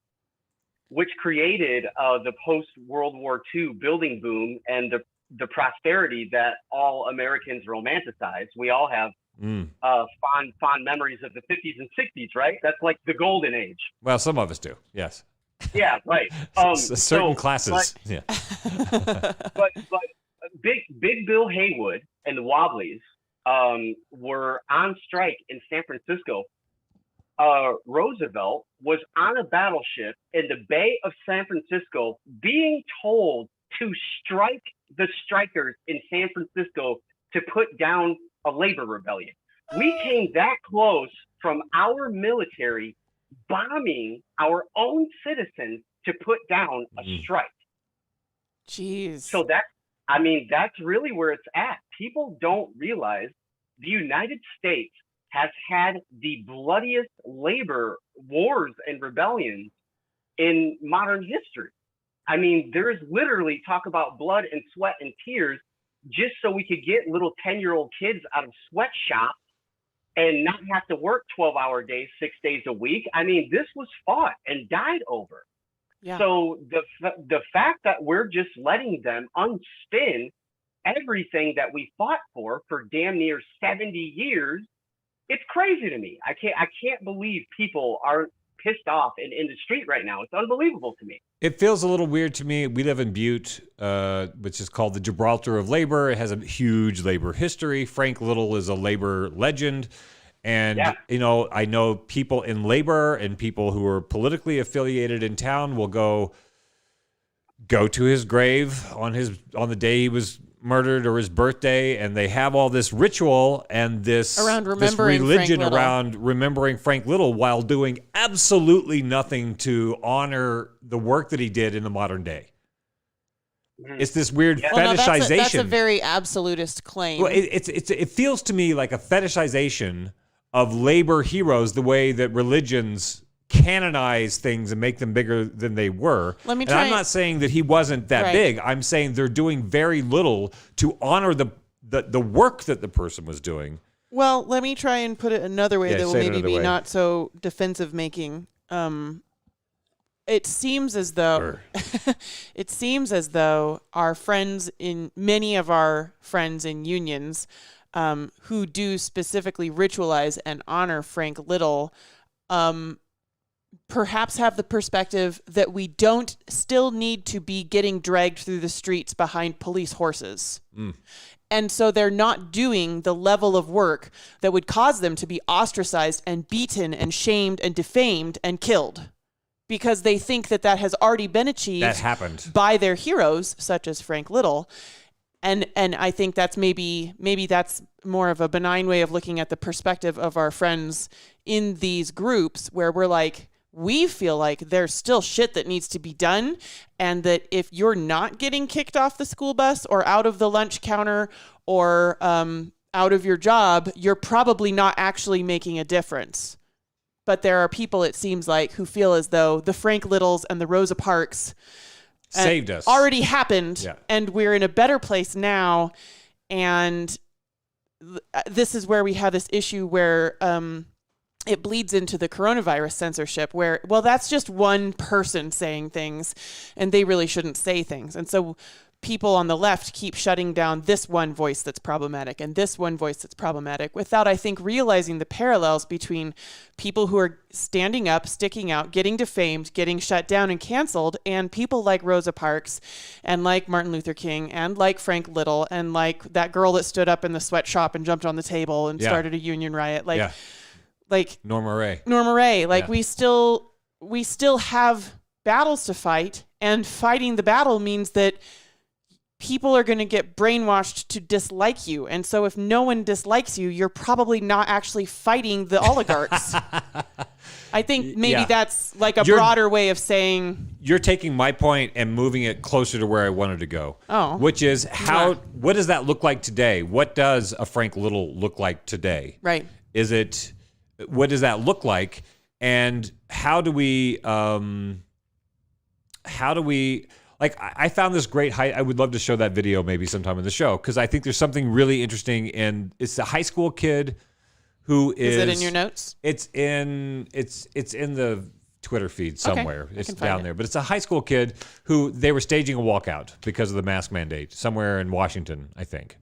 C: which created the post-World War II building boom and the prosperity that all Americans romanticize. We all have fond memories of the 50s and 60s, right? That's like the golden age.
B: Well, some of us do, yes.
C: Yeah, right.
B: Certain classes, yeah.
C: But Big Bill Haywood and the Wobblies were on strike in San Francisco. Roosevelt was on a battleship in the Bay of San Francisco being told to strike the strikers in San Francisco to put down a labor rebellion. We came that close from our military bombing our own citizens to put down a strike.
A: Jeez.
C: So that's really where it's at. People don't realize the United States has had the bloodiest labor wars and rebellions in modern history. I mean, there's literally talk about blood and sweat and tears just so we could get little 10-year-old kids out of sweatshops and not have to work 12-hour days, 6 days a week. I mean, this was fought and died over. Yeah. So the fact that we're just letting them unspin everything that we fought for damn near 70 years, it's crazy to me. I can't believe people aren't pissed off in the street right now. It's unbelievable to me.
B: It feels a little weird to me. We live in Butte, which is called the Gibraltar of labor. It has a huge labor history. Frank Little is a labor legend. And, you know, I know people in labor and people who are politically affiliated in town will go to his grave on the day he was murdered or his birthday, and they have all this ritual and this religion around remembering Frank Little while doing absolutely nothing to honor the work that he did in the modern day. It's this weird fetishization.
A: That's a very absolutist claim.
B: Well, it feels to me like a fetishization of labor heroes, the way that religions canonize things and make them bigger than they were. I'm not saying that he wasn't that big. I'm saying they're doing very little to honor the work that the person was doing.
A: Well, let me try and put it another way that will maybe be not so defensive making. It seems as though many of our friends in unions who do specifically ritualize and honor Frank Little perhaps have the perspective that we don't still need to be getting dragged through the streets behind police horses. And so they're not doing the level of work that would cause them to be ostracized and beaten and shamed and defamed and killed, because they think that has already been achieved by their heroes, such as Frank Little. And I think that's maybe that's more of a benign way of looking at the perspective of our friends in these groups, where we're like, we feel like there's still shit that needs to be done, and that if you're not getting kicked off the school bus or out of the lunch counter or out of your job, you're probably not actually making a difference. But there are people, it seems like, who feel as though the Frank Littles and the Rosa Parks
B: saved us,
A: already happened, and we're in a better place now. And this is where we have this issue where it bleeds into the coronavirus censorship where, well, that's just one person saying things and they really shouldn't say things. And so people on the left keep shutting down this one voice that's problematic and this one voice that's problematic without, I think, realizing the parallels between people who are standing up, sticking out, getting defamed, getting shut down and canceled, and people like Rosa Parks and like Martin Luther King and like Frank Little and like that girl that stood up in the sweatshop and jumped on the table and started a union riot. Like
B: Norma Ray.
A: We still have battles to fight, and fighting the battle means that people are going to get brainwashed to dislike you. And so if no one dislikes you, you're probably not actually fighting the oligarchs. I think maybe that's like a broader way of saying.
B: You're taking my point and moving it closer to where I wanted to go.
A: Oh.
B: Which is what does that look like today? What does a Frank Little look like today?
A: Right.
B: What does that look like? And how do we, like, I found this great I would love to show that video maybe sometime in the show, because I think there's something really interesting. And it's a high school kid who is
A: it in your notes?
B: It's in the Twitter feed somewhere.
A: Okay,
B: it's down there. But it's a high school kid who they were staging a walkout because of the mask mandate somewhere in Washington, I think.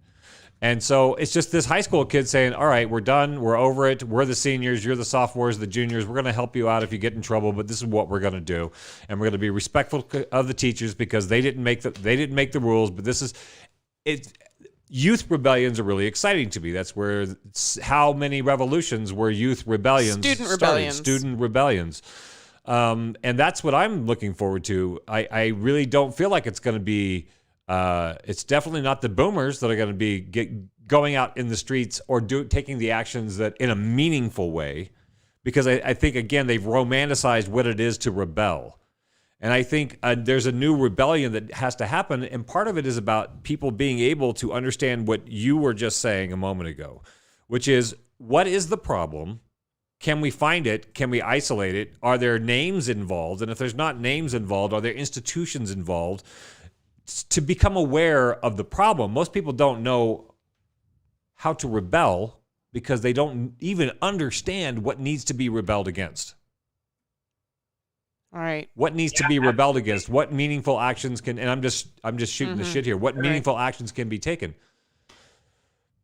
B: And so it's just this high school kid saying, all right, we're done. We're over it. We're the seniors. You're the sophomores, the juniors. We're going to help you out if you get in trouble, but this is what we're going to do. And we're going to be respectful of the teachers because they didn't make the rules, but this is it. Youth rebellions are really exciting to me. That's where how many revolutions were youth rebellions? Student rebellions. And that's what I'm looking forward to. I really don't feel like it's going to be it's definitely not the boomers that are going to be going out in the streets or taking the actions that in a meaningful way, because I think, again, they've romanticized what it is to rebel. And I think there's a new rebellion that has to happen, and part of it is about people being able to understand what you were just saying a moment ago, which is, what is the problem? Can we find it? Can we isolate it? Are there names involved? And if there's not names involved, are there institutions involved? To become aware of the problem. Most people don't know how to rebel because they don't even understand what needs to be rebelled against.
A: All right.
B: What needs to be rebelled against? What meaningful actions can, and I'm just shooting the shit here. What meaningful actions can be taken?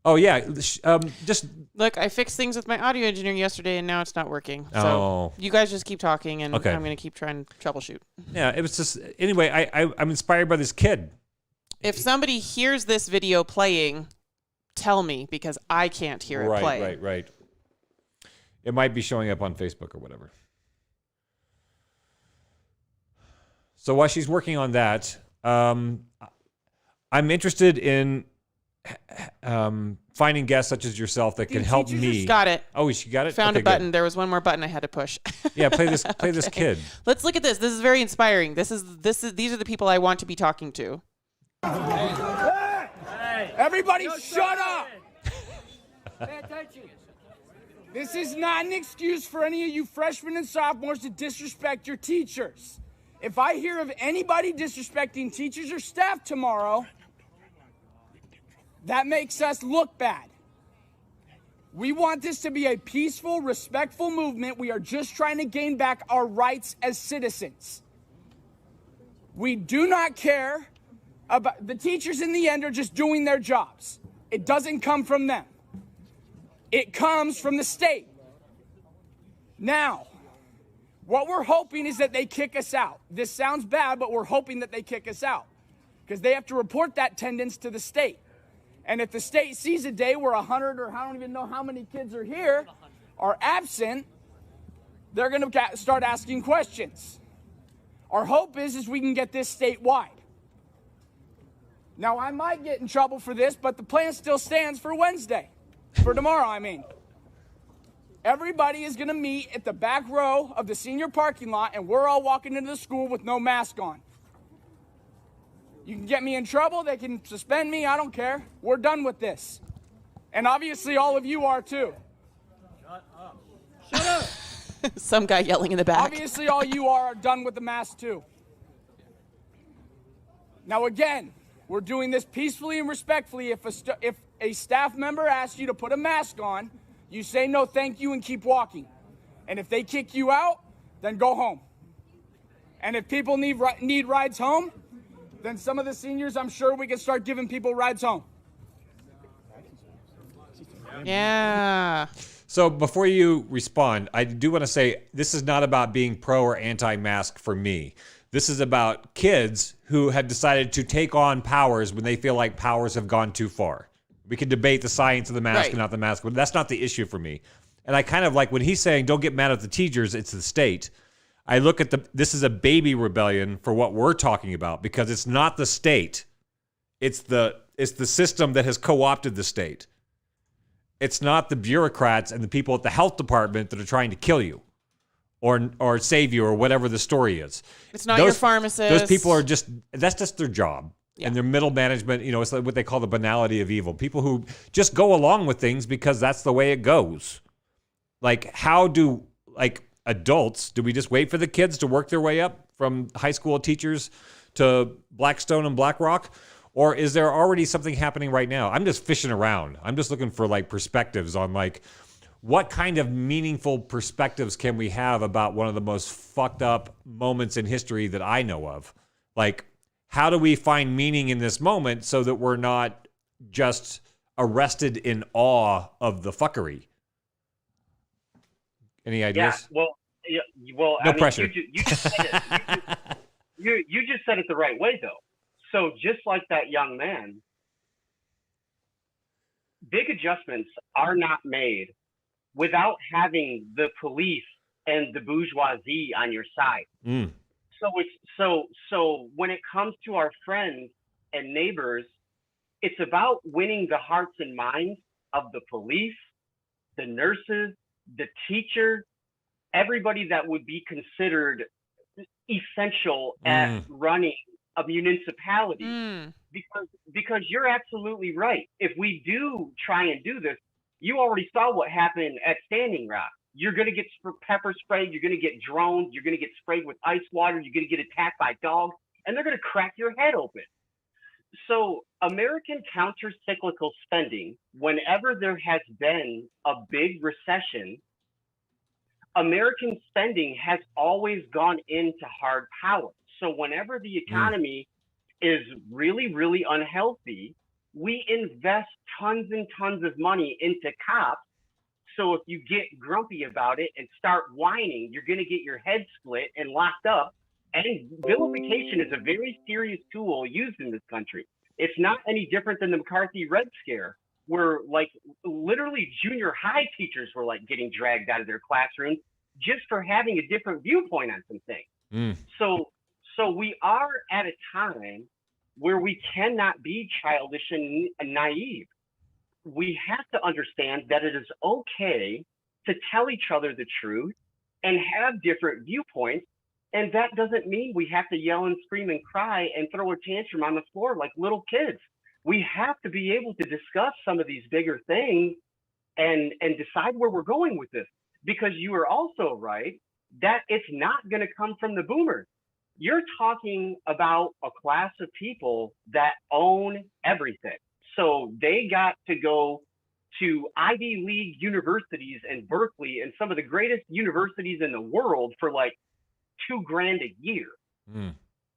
B: Oh yeah, just
A: look. I fixed things with my audio engineer yesterday, and now it's not working. So you guys just keep talking, and I'm going to keep trying to troubleshoot.
B: Yeah, it was just anyway. I'm inspired by this kid.
A: If somebody hears this video playing, tell me, because I can't hear it play.
B: Right. It might be showing up on Facebook or whatever. So while she's working on that, I'm interested in finding guests such as yourself that can help me.
A: Got it.
B: Oh, she got it?
A: Found a button.
B: Good.
A: There was one more button I had to push.
B: Yeah, play this kid.
A: Let's look at this. This is very inspiring. These are the people I want to be talking to.
E: Hey. Everybody shut up. Pay attention. This is not an excuse for any of you freshmen and sophomores to disrespect your teachers. If I hear of anybody disrespecting teachers or staff tomorrow, that makes us look bad. We want this to be a peaceful, respectful movement. We are just trying to gain back our rights as citizens. We do not care about the teachers. In the end, are just doing their jobs. It doesn't come from them. It comes from the state. Now, what we're hoping is that they kick us out. This sounds bad, but we're hoping that they kick us out because they have to report that attendance to the state. And if the state sees a day where 100 or I don't even know how many kids are here are absent, they're going to start asking questions. Our hope is we can get this statewide. Now, I might get in trouble for this, but the plan still stands for Wednesday. For tomorrow, I mean. Everybody is going to meet at the back row of the senior parking lot, and we're all walking into the school with no mask on. You can get me in trouble. They can suspend me. I don't care. We're done with this. And obviously, all of you are, too. Shut up. Shut up.
A: Some guy yelling in the back.
E: Obviously, all you are done with the mask, too. Now, again, we're doing this peacefully and respectfully. If a staff member asks you to put a mask on, you say no, thank you, and keep walking. And if they kick you out, then go home. And if people need rides home, then some of the seniors, I'm sure we can start giving people rides home.
A: Yeah.
B: So before you respond, I do want to say this is not about being pro or anti-mask for me. This is about kids who have decided to take on powers when they feel like powers have gone too far. We can debate the science of the mask and not the mask, but that's not the issue for me. And I kind of like when he's saying, don't get mad at the teachers, it's the state. I look at this is a baby rebellion for what we're talking about, because it's not the state. It's the system that has co-opted the state. It's not the bureaucrats and the people at the health department that are trying to kill you or save you or whatever the story is.
A: It's not your pharmacist.
B: Those people are that's just their job. Yeah. And their middle management, it's like what they call the banality of evil. People who just go along with things because that's the way it goes. Like, how do, adults, do we just wait for the kids to work their way up from high school teachers to Blackstone and BlackRock? Or is there already something happening right now? I'm just fishing around. I'm just looking for perspectives on what kind of meaningful perspectives can we have about one of the most fucked up moments in history that I know of? How do we find meaning in this moment so that we're not just arrested in awe of the fuckery? Any ideas?
C: Yeah,
B: no pressure.
C: You just said it. You just said it the right way, though. So just like that young man, big adjustments are not made without having the police and the bourgeoisie on your side.
B: Mm.
C: So when it comes to our friends and neighbors, it's about winning the hearts and minds of the police, the nurses, the teachers, everybody that would be considered essential at running a municipality. Because you're absolutely right. If we do try and do this, you already saw what happened at Standing Rock. You're going to get pepper sprayed. You're going to get drones. You're going to get sprayed with ice water. You're going to get attacked by dogs, and they're going to crack your head open. So American counter-cyclical spending, whenever there has been a big recession, American spending has always gone into hard power. So whenever the economy is really, really unhealthy, we invest tons and tons of money into cops. So if you get grumpy about it and start whining, you're going to get your head split and locked up. And vilification is a very serious tool used in this country. It's not any different than the McCarthy Red Scare, where literally junior high teachers were getting dragged out of their classrooms just for having a different viewpoint on some things. So we are at a time where we cannot be childish and naive. We have to understand that it is okay to tell each other the truth and have different viewpoints. And that doesn't mean we have to yell and scream and cry and throw a tantrum on the floor like little kids. We have to be able to discuss some of these bigger things and decide where we're going with this. Because you are also right that it's not going to come from the boomers. You're talking about a class of people that own everything. So they got to go to Ivy League universities in Berkeley and some of the greatest universities in the world for $2,000 a year.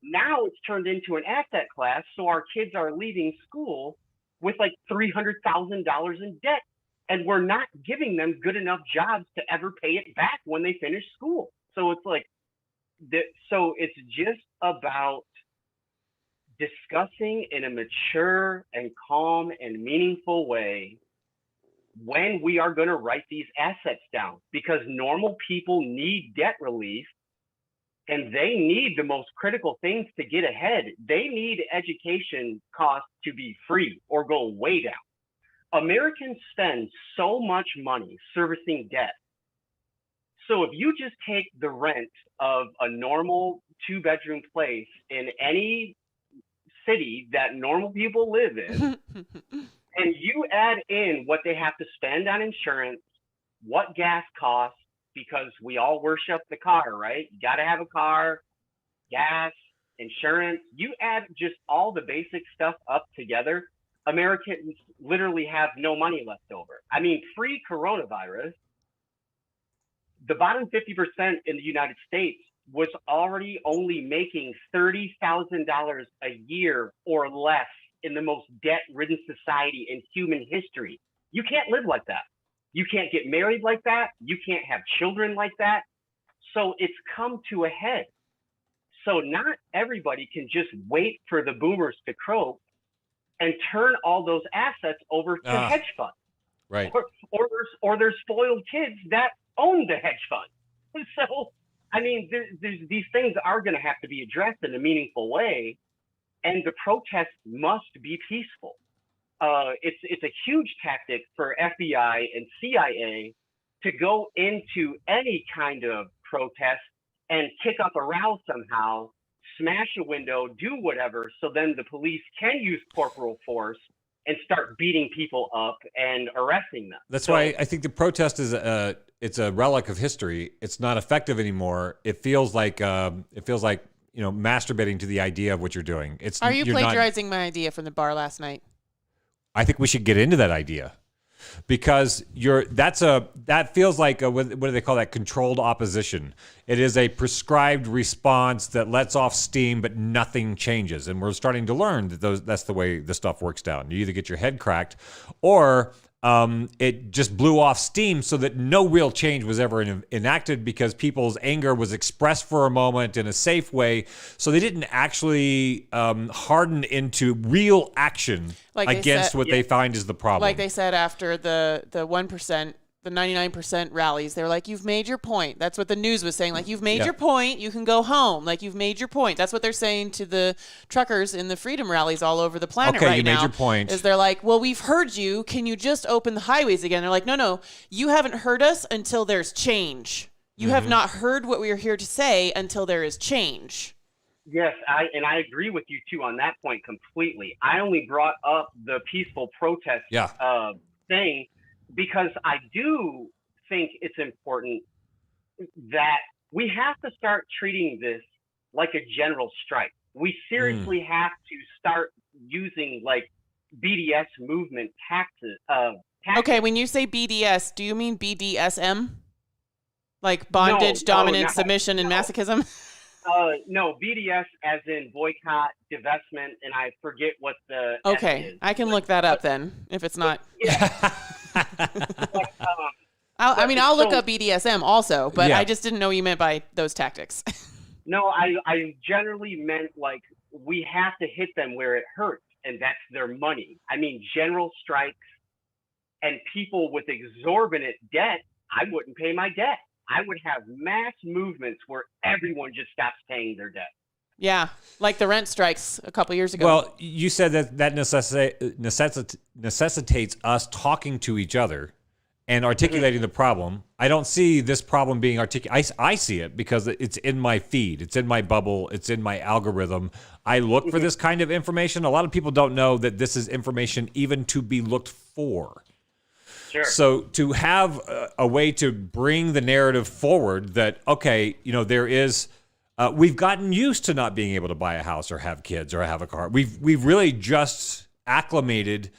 C: Now it's turned into an asset class. So our kids are leaving school with $300,000 in debt. And we're not giving them good enough jobs to ever pay it back when they finish school. So it's so it's just about discussing in a mature and calm and meaningful way when we are going to write these assets down, because normal people need debt relief and they need the most critical things to get ahead. They need education costs to be free or go way down. Americans spend so much money servicing debt. So if you just take the rent of a normal 2-bedroom place in any city that normal people live in, and you add in what they have to spend on insurance, what gas costs, because we all worship the car, right? You got to have a car, gas, insurance. You add just all the basic stuff up together, Americans literally have no money left over. I mean, pre-coronavirus, the bottom 50% in the United States was already only making $30,000 a year or less in the most debt-ridden society in human history. You can't live like that. You can't get married like that. You can't have children like that. So it's come to a head. So not everybody can just wait for the boomers to croak and turn all those assets over to hedge funds.
B: Right.
C: Or there's spoiled kids that own the hedge fund. So, I mean, these things are going to have to be addressed in a meaningful way, and the protests must be peaceful. It's a huge tactic for FBI and CIA to go into any kind of protest and kick up a row somehow, smash a window, do whatever, so then the police can use corporal force and start beating people up and arresting them.
B: That's why I think the protest is it's a relic of history. It's not effective anymore. It feels like masturbating to the idea of what you're doing.
A: Are you plagiarizing my idea from the bar last night?
B: I think we should get into that idea, because that feels like what do they call that? Controlled opposition. It is a prescribed response that lets off steam, but nothing changes. And we're starting to learn that that's the way the stuff works down. You either get your head cracked, or it just blew off steam so that no real change was ever enacted, because people's anger was expressed for a moment in a safe way. So they didn't actually harden into real action against what they find is the problem.
A: Like they said after the 1%, the 99% rallies, they were like, you've made your point. That's what the news was saying. Like, you've made your point. You can go home. Like, you've made your point. That's what they're saying to the truckers in the freedom rallies all over the planet right now.
B: Okay, you made your point.
A: Is they're like, well, we've heard you. Can you just open the highways again? They're like, no, you haven't heard us until there's change. You have not heard what we are here to say until there is change.
C: Yes, I agree with you, too, on that point completely. I only brought up the peaceful protest thing because I do think it's important that we have to start treating this like a general strike. We seriously have to start using like BDS movement tactics.
A: Okay, when you say BDS, do you mean BDSM? Like bondage, dominance, submission, and masochism?
C: No, BDS as in boycott, divestment, and I forget what the
A: Okay,
C: S is.
A: I can look that up then, if it's not.
C: Yeah.
A: I'll look up BDSM also, but I just didn't know what you meant by those tactics.
C: No, I generally meant like we have to hit them where it hurts, and that's their money. I mean, general strikes and people with exorbitant debt, I wouldn't pay my debt. I would have mass movements where everyone just stops paying their debt.
A: Yeah, like the rent strikes a couple years ago.
B: Well, you said that necessitates us talking to each other and articulating the problem. I don't see this problem being articulated. I see it because it's in my feed. It's in my bubble. It's in my algorithm. I look for this kind of information. A lot of people don't know that this is information even to be looked for.
C: Sure.
B: So to have a way to bring the narrative forward that, okay, there is... we've gotten used to not being able to buy a house or have kids or have a car. We've really just acclimated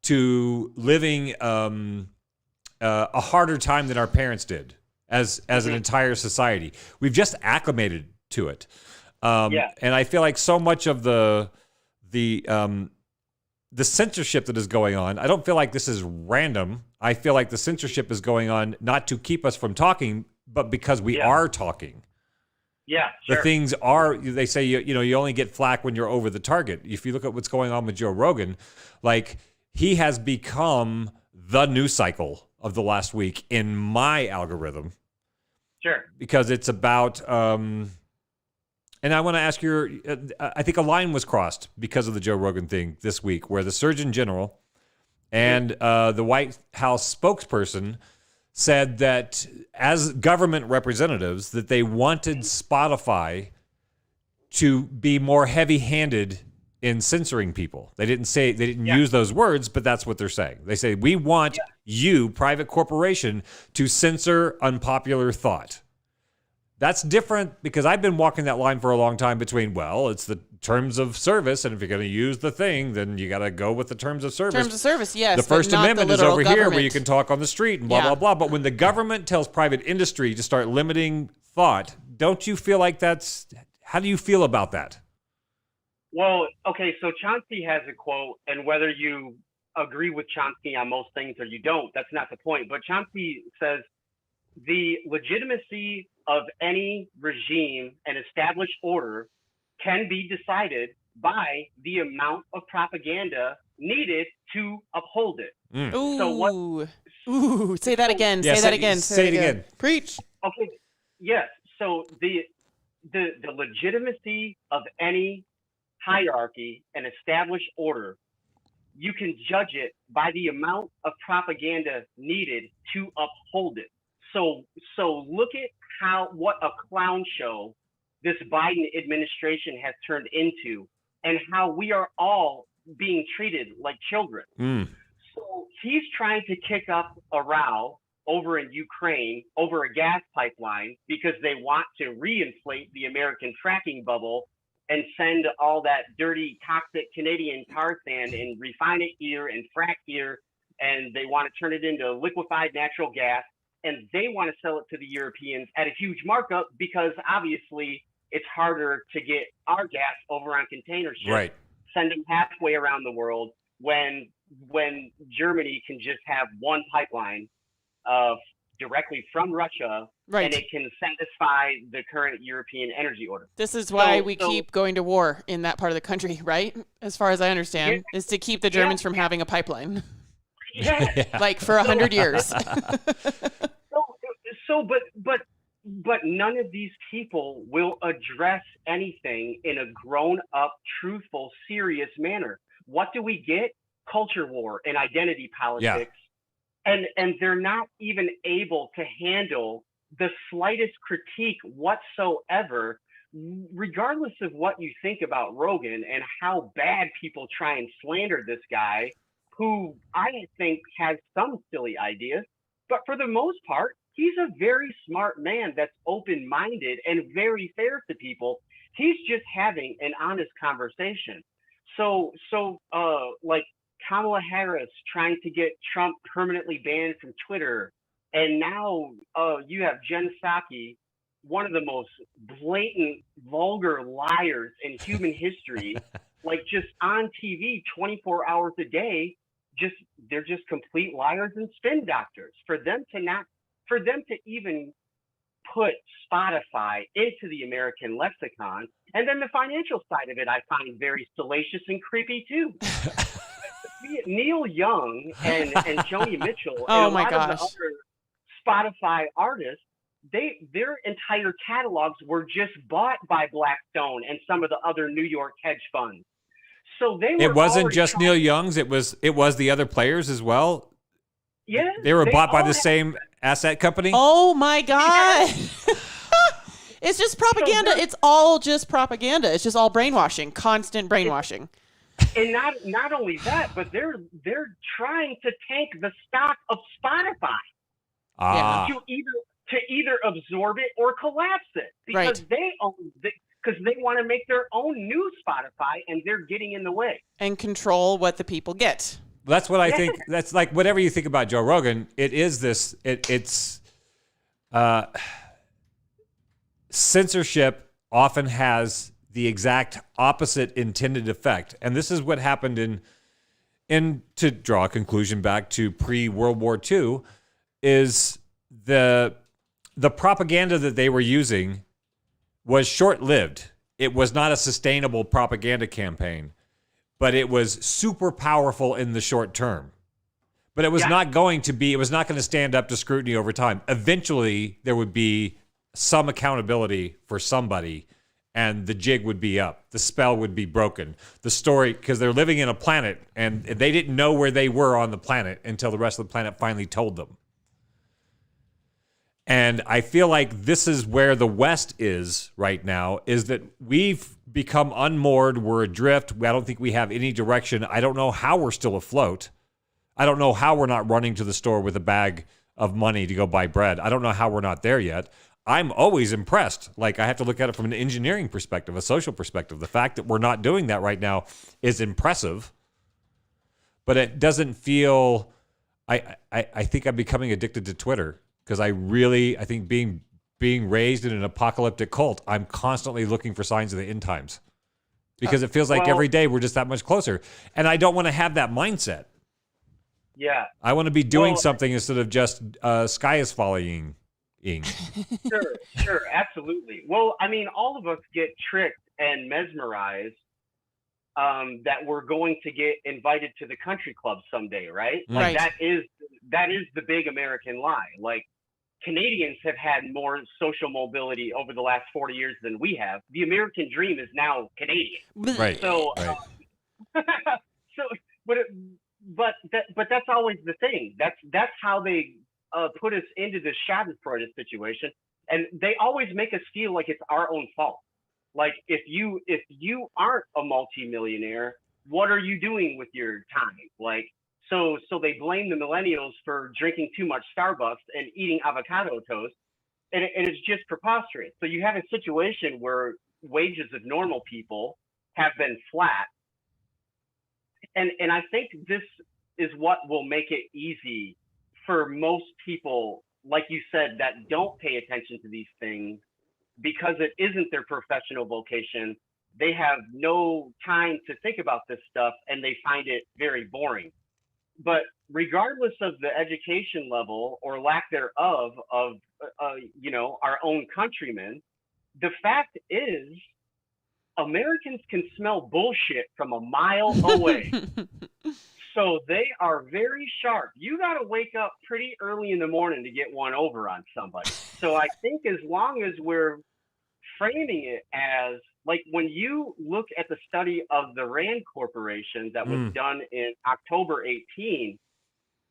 B: to living a harder time than our parents did as an entire society. We've just acclimated to it, and I feel like so much of the censorship that is going on. I don't feel like this is random. I feel like the censorship is going on not to keep us from talking, but because we are talking.
C: Yeah, sure.
B: The things are, they say, you only get flack when you're over the target. If you look at what's going on with Joe Rogan, like he has become the news cycle of the last week in my algorithm.
C: Sure.
B: Because it's about, and I want to ask I think a line was crossed because of the Joe Rogan thing this week where the Surgeon General and the White House spokesperson said that as government representatives that they wanted Spotify to be more heavy-handed in censoring people. They didn't use those words, but that's what they're saying. They say, we want you, private corporation, to censor unpopular thought. That's different because I've been walking that line for a long time between, well, it's the terms of service, and if you're going to use the thing, then you got to go with the terms of service.
A: Terms of service, yes.
B: The First
A: but not
B: Amendment
A: the
B: is over
A: literal
B: here where
A: government.
B: you can talk on the street and blah, blah, blah. But when the government tells private industry to start limiting thought, don't you feel like how do you feel about that?
C: Well, okay, so Chomsky has a quote, and whether you agree with Chomsky on most things or you don't, that's not the point. But Chomsky says the legitimacy of any regime and established order can be decided by the amount of propaganda needed to uphold it.
A: Ooh.
C: So what?
A: Ooh. Say that again.
B: Yeah,
A: say that again.
B: Say it again.
A: Preach.
C: Okay. Yes. So the legitimacy of any hierarchy and established order, you can judge it by the amount of propaganda needed to uphold it. So look at what a clown show this Biden administration has turned into, and how we are all being treated like children. So he's trying to kick up a row over in Ukraine over a gas pipeline because they want to reinflate the American fracking bubble and send all that dirty, toxic Canadian tar sand and refine it here and frack here. And they want to turn it into liquefied natural gas. And they want to sell it to the Europeans at a huge markup because obviously it's harder to get our gas over on container ships,
B: Right.
C: send them halfway around the world when Germany can just have one pipeline directly from Russia,
A: Right.
C: and it can satisfy the current European energy order.
A: This is why we keep going to war in that part of the country, right? As far as I understand, is to keep the Germans from having a pipeline.
C: Yeah.
A: Like for 100 years.
C: But none of these people will address anything in a grown-up, truthful, serious manner. What do we get? Culture war and identity politics. And they're not even able to handle the slightest critique whatsoever, regardless of what you think about Rogan and how bad people try and slander this guy, who I think has some silly ideas. But for the most part, he's a very smart man that's open-minded and very fair to people. He's just having an honest conversation. So like Kamala Harris trying to get Trump permanently banned from Twitter. And now you have Jen Psaki, one of the most blatant, vulgar liars in human history, like just on TV 24 hours a day. They're just complete liars and spin doctors. For them to even put Spotify into the American lexicon, and then the financial side of it, I find very salacious and creepy too. Neil Young and Joni Mitchell and a lot of the other Spotify artists, their entire catalogs were just bought by Blackstone and some of the other New York hedge funds. So they were.
B: It wasn't just Neil Young's; it was the other players as well.
C: Yeah,
B: they were bought by the same asset company.
A: Oh my God! It's just propaganda. It's all just propaganda. It's just all brainwashing, constant brainwashing.
C: And not only that, but they're trying to tank the stock of Spotify to either absorb it or collapse it because because they want to make their own new Spotify and they're getting in the way
A: and control what the people get.
B: That's what I think. That's like whatever you think about Joe Rogan. It is this. It's censorship often has the exact opposite intended effect, and this is what happened in to draw a conclusion back to pre-World War II, is the propaganda that they were using was short-lived. It was not a sustainable propaganda campaign, but it was super powerful in the short term. But it was not going to be. It was not going to stand up to scrutiny over time. Eventually, there would be some accountability for somebody, and the jig would be up. The spell would be broken. The story, because they're living in a planet, and they didn't know where they were on the planet until the rest of the planet finally told them. And I feel like this is where the West is right now, is that we've become unmoored. We're adrift. I don't think we have any direction. I don't know how we're still afloat. I don't know how we're not running to the store with a bag of money to go buy bread. I don't know how we're not there yet. I'm always impressed. Like, I have to look at it from an engineering perspective, a social perspective. The fact that we're not doing that right now is impressive, but it doesn't feel. I think I'm becoming addicted to Twitter because I think being raised in an apocalyptic cult, I'm constantly looking for signs of the end times because it feels like every day we're just that much closer, and I don't want to have that mindset.
C: Yeah,
B: I want to be doing something instead of just sky is falling.
C: Sure, absolutely. Well, I mean, all of us get tricked and mesmerized that we're going to get invited to the country club someday, right? Like that is the big American lie. Like, Canadians have had more social mobility over the last 40 years than we have. The American dream is now Canadian.
B: Right.
C: So, but that's always the thing. That's how they put us into this Schadenfreude situation, and they always make us feel like it's our own fault. Like, if you aren't a multimillionaire, what are you doing with your time? Like, so they blame the millennials for drinking too much Starbucks and eating avocado toast, and it's just preposterous. So you have a situation where wages of normal people have been flat, and I think this is what will make it easy for most people, like you said, that don't pay attention to these things because it isn't their professional vocation. They have no time to think about this stuff and they find it very boring. But regardless of the education level or lack thereof of our own countrymen, the fact is Americans can smell bullshit from a mile away. So they are very sharp. You got to wake up pretty early in the morning to get one over on somebody. So I think as long as we're framing it as, like, when you look at the study of the RAND Corporation that was done in October 18,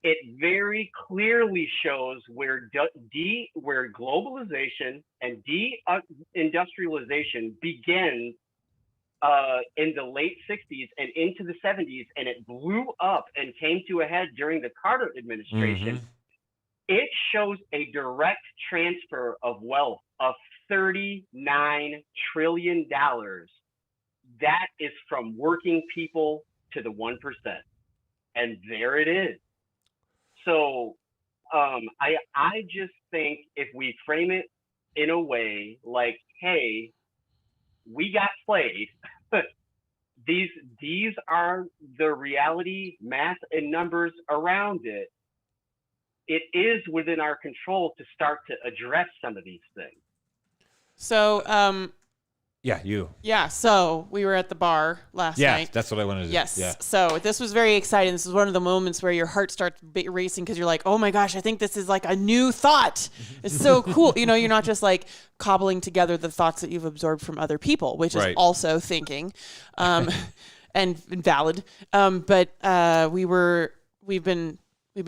C: it very clearly shows where globalization and deindustrialization begins in the late 60s and into the 70s, and it blew up and came to a head during the Carter administration. It shows a direct transfer of wealth of $39 trillion. That is from working people to the 1%. And there it is. So I just think if we frame it in a way like, hey, we got played. These are the reality, math and numbers around it. It is within our control to start to address some of these things.
A: So,
B: Yeah,
A: so we were at the bar last night.
B: Yeah, that's what I wanted to do.
A: Yes.
B: Yeah.
A: So this was very exciting. This is one of the moments where your heart starts racing because you're like, oh my gosh, I think this is like a new thought. It's so cool. You're not just like cobbling together the thoughts that you've absorbed from other people, which is also thinking, and valid. But we've been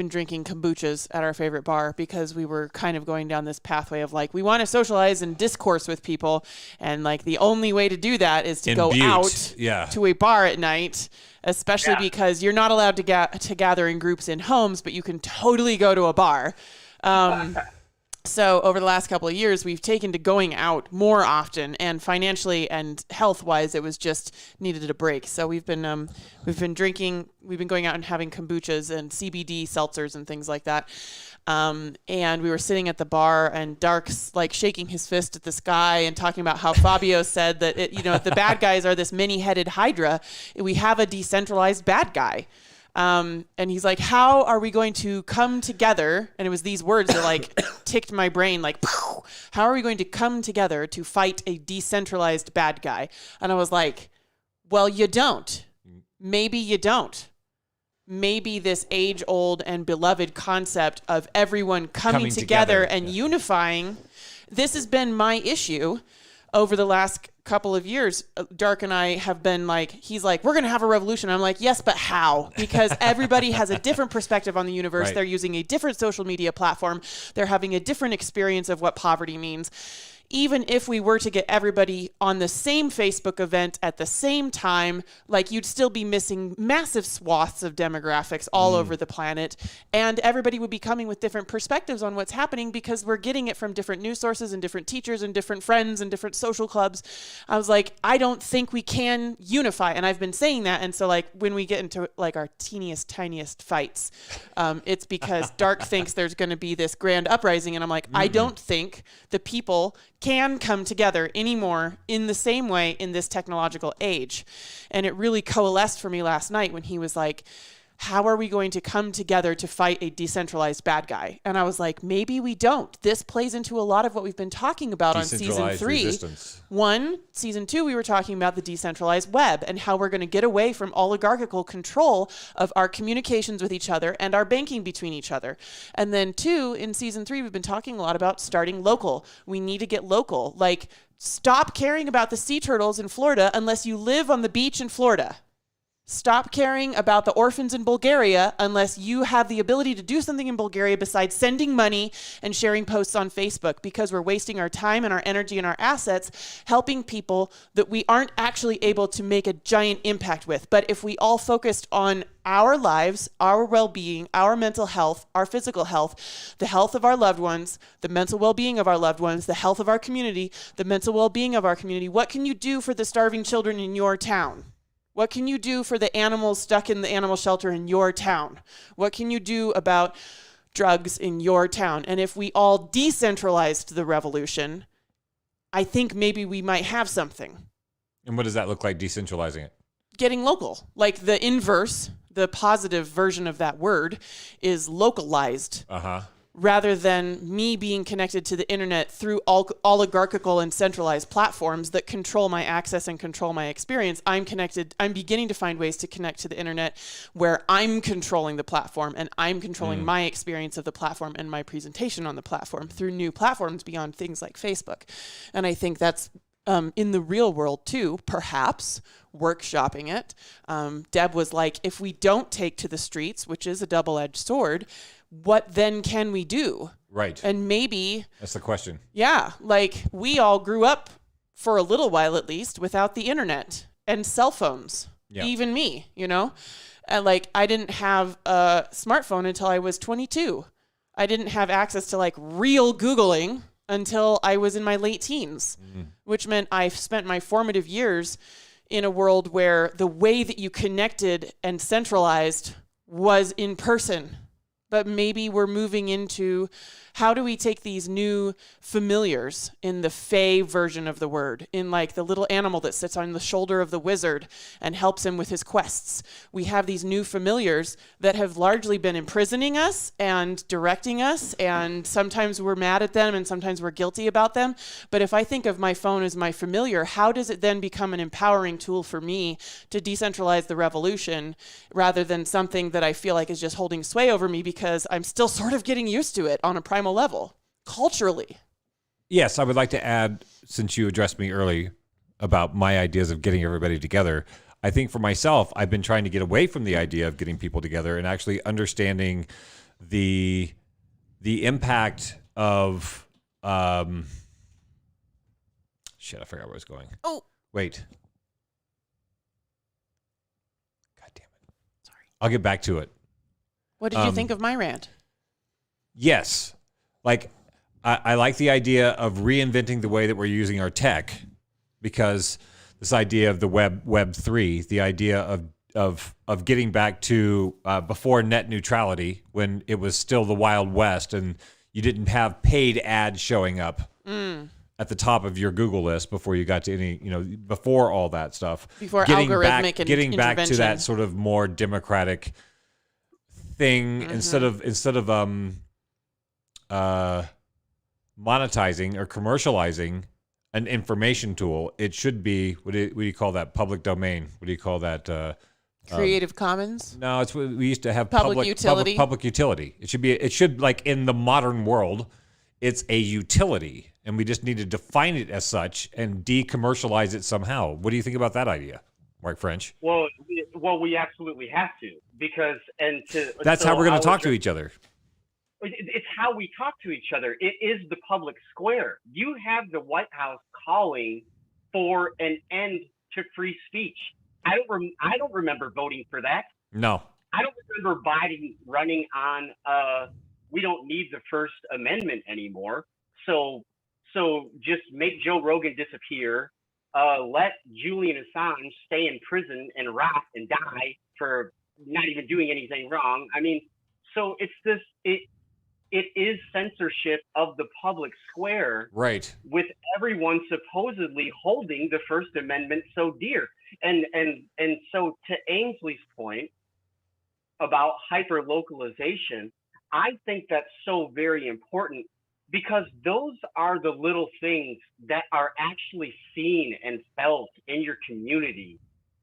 A: drinking kombuchas at our favorite bar because we were kind of going down this pathway of like, we want to socialize and discourse with people. And like the only way to do that is to go out to a bar at night, especially because you're not allowed to gather in groups in homes, but you can totally go to a bar. So over the last couple of years, we've taken to going out more often, and financially and health-wise, it was just needed a break. So we've been drinking, we've been going out and having kombuchas and CBD seltzers and things like that. And we were sitting at the bar, and Dark's like shaking his fist at the sky and talking about how Fabio said that the bad guys are this many-headed hydra. We have a decentralized bad guy. And he's like, how are we going to come together? And it was these words that like ticked my brain, like, how are we going to come together to fight a decentralized bad guy? And I was like, well, you don't. Maybe you don't. Maybe this age-old and beloved concept of everyone coming together and unifying, this has been my issue over the last couple of years. Dark and I have been like, he's like, we're going to have a revolution. I'm like, yes, but how? Because everybody has a different perspective on the universe. They're using a different social media platform. They're having a different experience of what poverty means. even if we were to get everybody on the same Facebook event at the same time, like you'd still be missing massive swaths of demographics all over the planet. And everybody would be coming with different perspectives on what's happening because we're getting it from different news sources and different teachers and different friends and different social clubs. I was like, I don't think we can unify. And I've been saying that. And so like when we get into like our teeniest, tiniest fights, it's because Dark thinks there's going to be this grand uprising. And I'm like, I don't think the people can come together anymore in the same way in this technological age. And it really coalesced for me last night when he was like, how are we going to come together to fight a decentralized bad guy? And I was like, maybe we don't. This plays into a lot of what we've been talking about on season 3.
B: Resistance.
A: Season 2, we were talking about the decentralized web and how we're going to get away from oligarchical control of our communications with each other and our banking between each other. And then 2, in season 3, we've been talking a lot about starting local. We need to get local. Like, stop caring about the sea turtles in Florida unless you live on the beach in Florida. Stop caring about the orphans in Bulgaria unless you have the ability to do something in Bulgaria besides sending money and sharing posts on Facebook, because we're wasting our time and our energy and our assets helping people that we aren't actually able to make a giant impact with. But if we all focused on our lives, our well-being, our mental health, our physical health, the health of our loved ones, the mental well-being of our loved ones, the health of our community, the mental well-being of our community, what can you do for the starving children in your town? What can you do for the animals stuck in the animal shelter in your town? What can you do about drugs in your town? And if we all decentralized the revolution, I think maybe we might have something.
B: And what does that look like, decentralizing it?
A: Getting local. Like the inverse, the positive version of that word is localized. Rather than me being connected to the internet through oligarchical and centralized platforms that control my access and control my experience, I'm beginning to find ways to connect to the internet where I'm controlling the platform and I'm controlling my experience of the platform and my presentation on the platform through new platforms beyond things like Facebook. And I think that's in the real world too, perhaps workshopping it. Deb was like, if we don't take to the streets, which is a double-edged sword, what then can we do?
B: Right.
A: And maybe...
B: That's the question.
A: Yeah. Like, we all grew up, for a little while at least, without the internet and cell phones. Yeah. Even me, you know? And like, I didn't have a smartphone until I was 22. I didn't have access to, like, real Googling until I was in my late teens, which meant I spent my formative years in a world where the way that you connected and centralized was in person. But maybe we're moving into how do we take these new familiars in the Fae version of the word, in like the little animal that sits on the shoulder of the wizard and helps him with his quests. We have these new familiars that have largely been imprisoning us and directing us, and sometimes we're mad at them and sometimes we're guilty about them. But if I think of my phone as my familiar, how does it then become an empowering tool for me to decentralize the revolution rather than something that I feel like is just holding sway over me because I'm still sort of getting used to it on a primal level, culturally?
B: Yes, I would like to add, since you addressed me early about my ideas of getting everybody together, I think for myself, I've been trying to get away from the idea of getting people together and actually understanding the impact of shit, I forgot where I was going.
A: Oh.
B: Wait. God damn it. Sorry. I'll get back to it.
A: What did you think of my rant?
B: Yes. Like, I like the idea of reinventing the way that we're using our tech, because this idea of the Web 3, the idea of getting back to before net neutrality, when it was still the Wild West and you didn't have paid ads showing up at the top of your Google list before you got to any, before all that stuff.
A: Before algorithmic
B: getting back to that sort of more democratic thing instead of monetizing or commercializing an information tool. It should be, what do you call that? Public domain. What do you call that?
A: Creative Commons?
B: No, it's what we used to have.
A: Public utility.
B: Public utility. It should like in the modern world, it's a utility, and we just need to define it as such and decommercialize it somehow. What do you think about that idea, Mark French?
C: Well, we absolutely have to, because
B: that's how we're going to talk to each other.
C: It's how we talk to each other. It is the public square. You have the White House calling for an end to free speech. I don't remember voting for that.
B: No.
C: I don't remember Biden running on we don't need the First Amendment anymore. So just make Joe Rogan disappear. Let Julian Assange stay in prison and rot and die for not even doing anything wrong. I mean, so it is censorship of the public square,
B: right? With
C: everyone supposedly holding the First Amendment so dear. And so to Ainsley's point about hyper-localization, I think that's so very important, because those are the little things that are actually seen and felt in your community.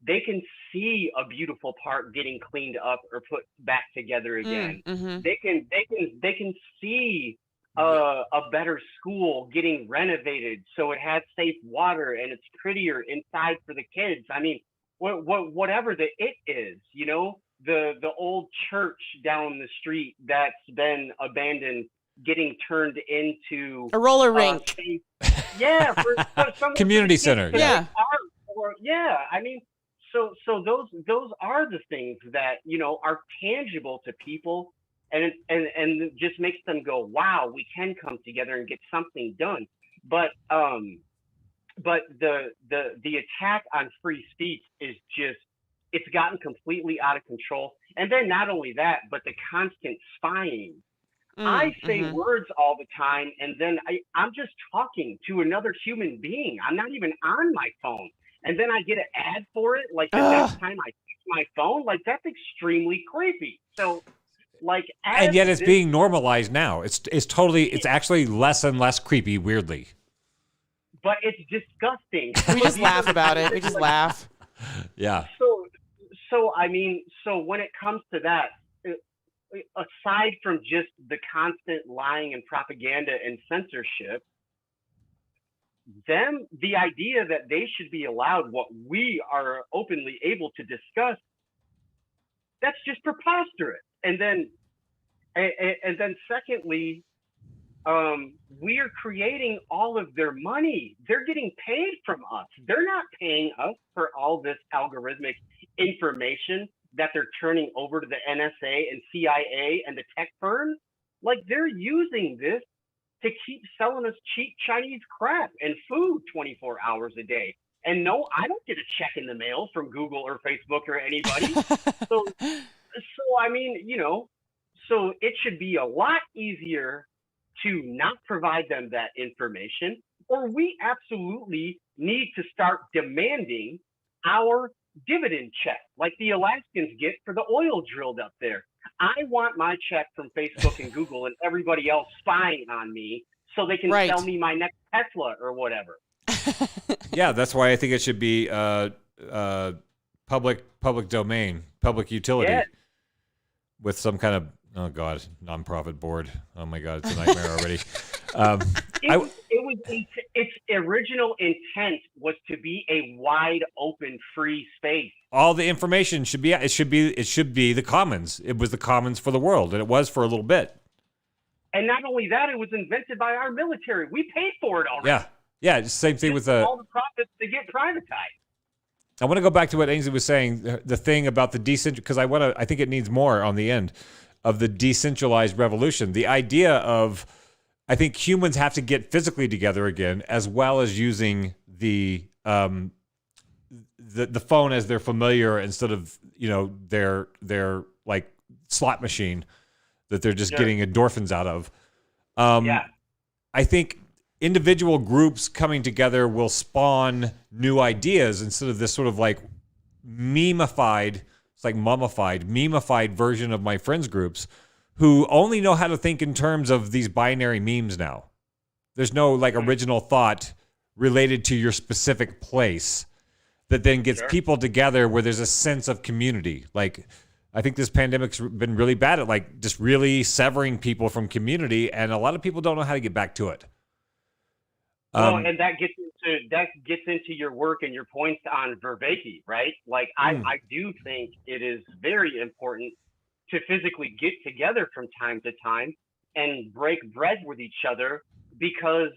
C: They can see a beautiful park getting cleaned up or put back together again. They can see a better school getting renovated so it has safe water and it's prettier inside for the kids. I mean, whatever the it is, you know, the old church down the street that's been abandoned getting turned into
A: a roller rink.
C: Yeah, for
B: community center.
A: Yeah.
C: I mean, so those are the things that, you know, are tangible to people, and it just makes them go, wow, we can come together and get something done. But the attack on free speech is just, it's gotten completely out of control. And then not only that, but the constant spying. I say words all the time, and then I'm just talking to another human being. I'm not even on my phone. And then I get an ad for it, like the next time I use my phone. Like, that's extremely creepy. So, like,
B: and yet it's being normalized now. It's actually less and less creepy, weirdly.
C: But it's disgusting.
A: We just laugh about it. We just laugh.
B: Yeah.
C: So I mean, so when it comes to that, aside from just the constant lying and propaganda and censorship, the idea that they should be allowed what we are openly able to discuss, that's just preposterous. And then secondly, we are creating all of their money. They're getting paid from us. They're not paying us for all this algorithmic information that they're turning over to the NSA and CIA and the tech firms. Like, they're using this to keep selling us cheap Chinese crap and food 24 hours a day. And no, I don't get a check in the mail from Google or Facebook or anybody. So I mean, you know, so it should be a lot easier to not provide them that information, or we absolutely need to start demanding our dividend check like the Alaskans get for the oil drilled up there. I want my check from Facebook and Google and everybody else spying on me so they can sell me my next Tesla or whatever.
B: Yeah, that's why I think it should be public domain, public utility, with some kind of, oh God, nonprofit board. Oh my God, it's a nightmare already.
C: Its original intent was to be a wide open free space.
B: All the information should be the commons. It was the commons for the world, and it was for a little bit.
C: And not only that, it was invented by our military. We paid for it already.
B: Yeah. It's the same thing with
C: all the profits to get privatized.
B: I want to go back to what Ainsley was saying, the thing about the because I think it needs more on the end of the decentralized revolution. The idea of, I think humans have to get physically together again, as well as using the phone as their familiar instead of, you know, their like slot machine that they're just getting endorphins out of. I think individual groups coming together will spawn new ideas instead of this sort of like memified version of my friends groups who only know how to think in terms of these binary memes now. There's no like original thought related to your specific place that then gets people together where there's a sense of community. Like, I think this pandemic's been really bad at like just really severing people from community, and a lot of people don't know how to get back to it.
C: Well, and that gets into your work and your points on Vervaeke, right? Like, I do think it is very important to physically get together from time to time, and break bread with each other, because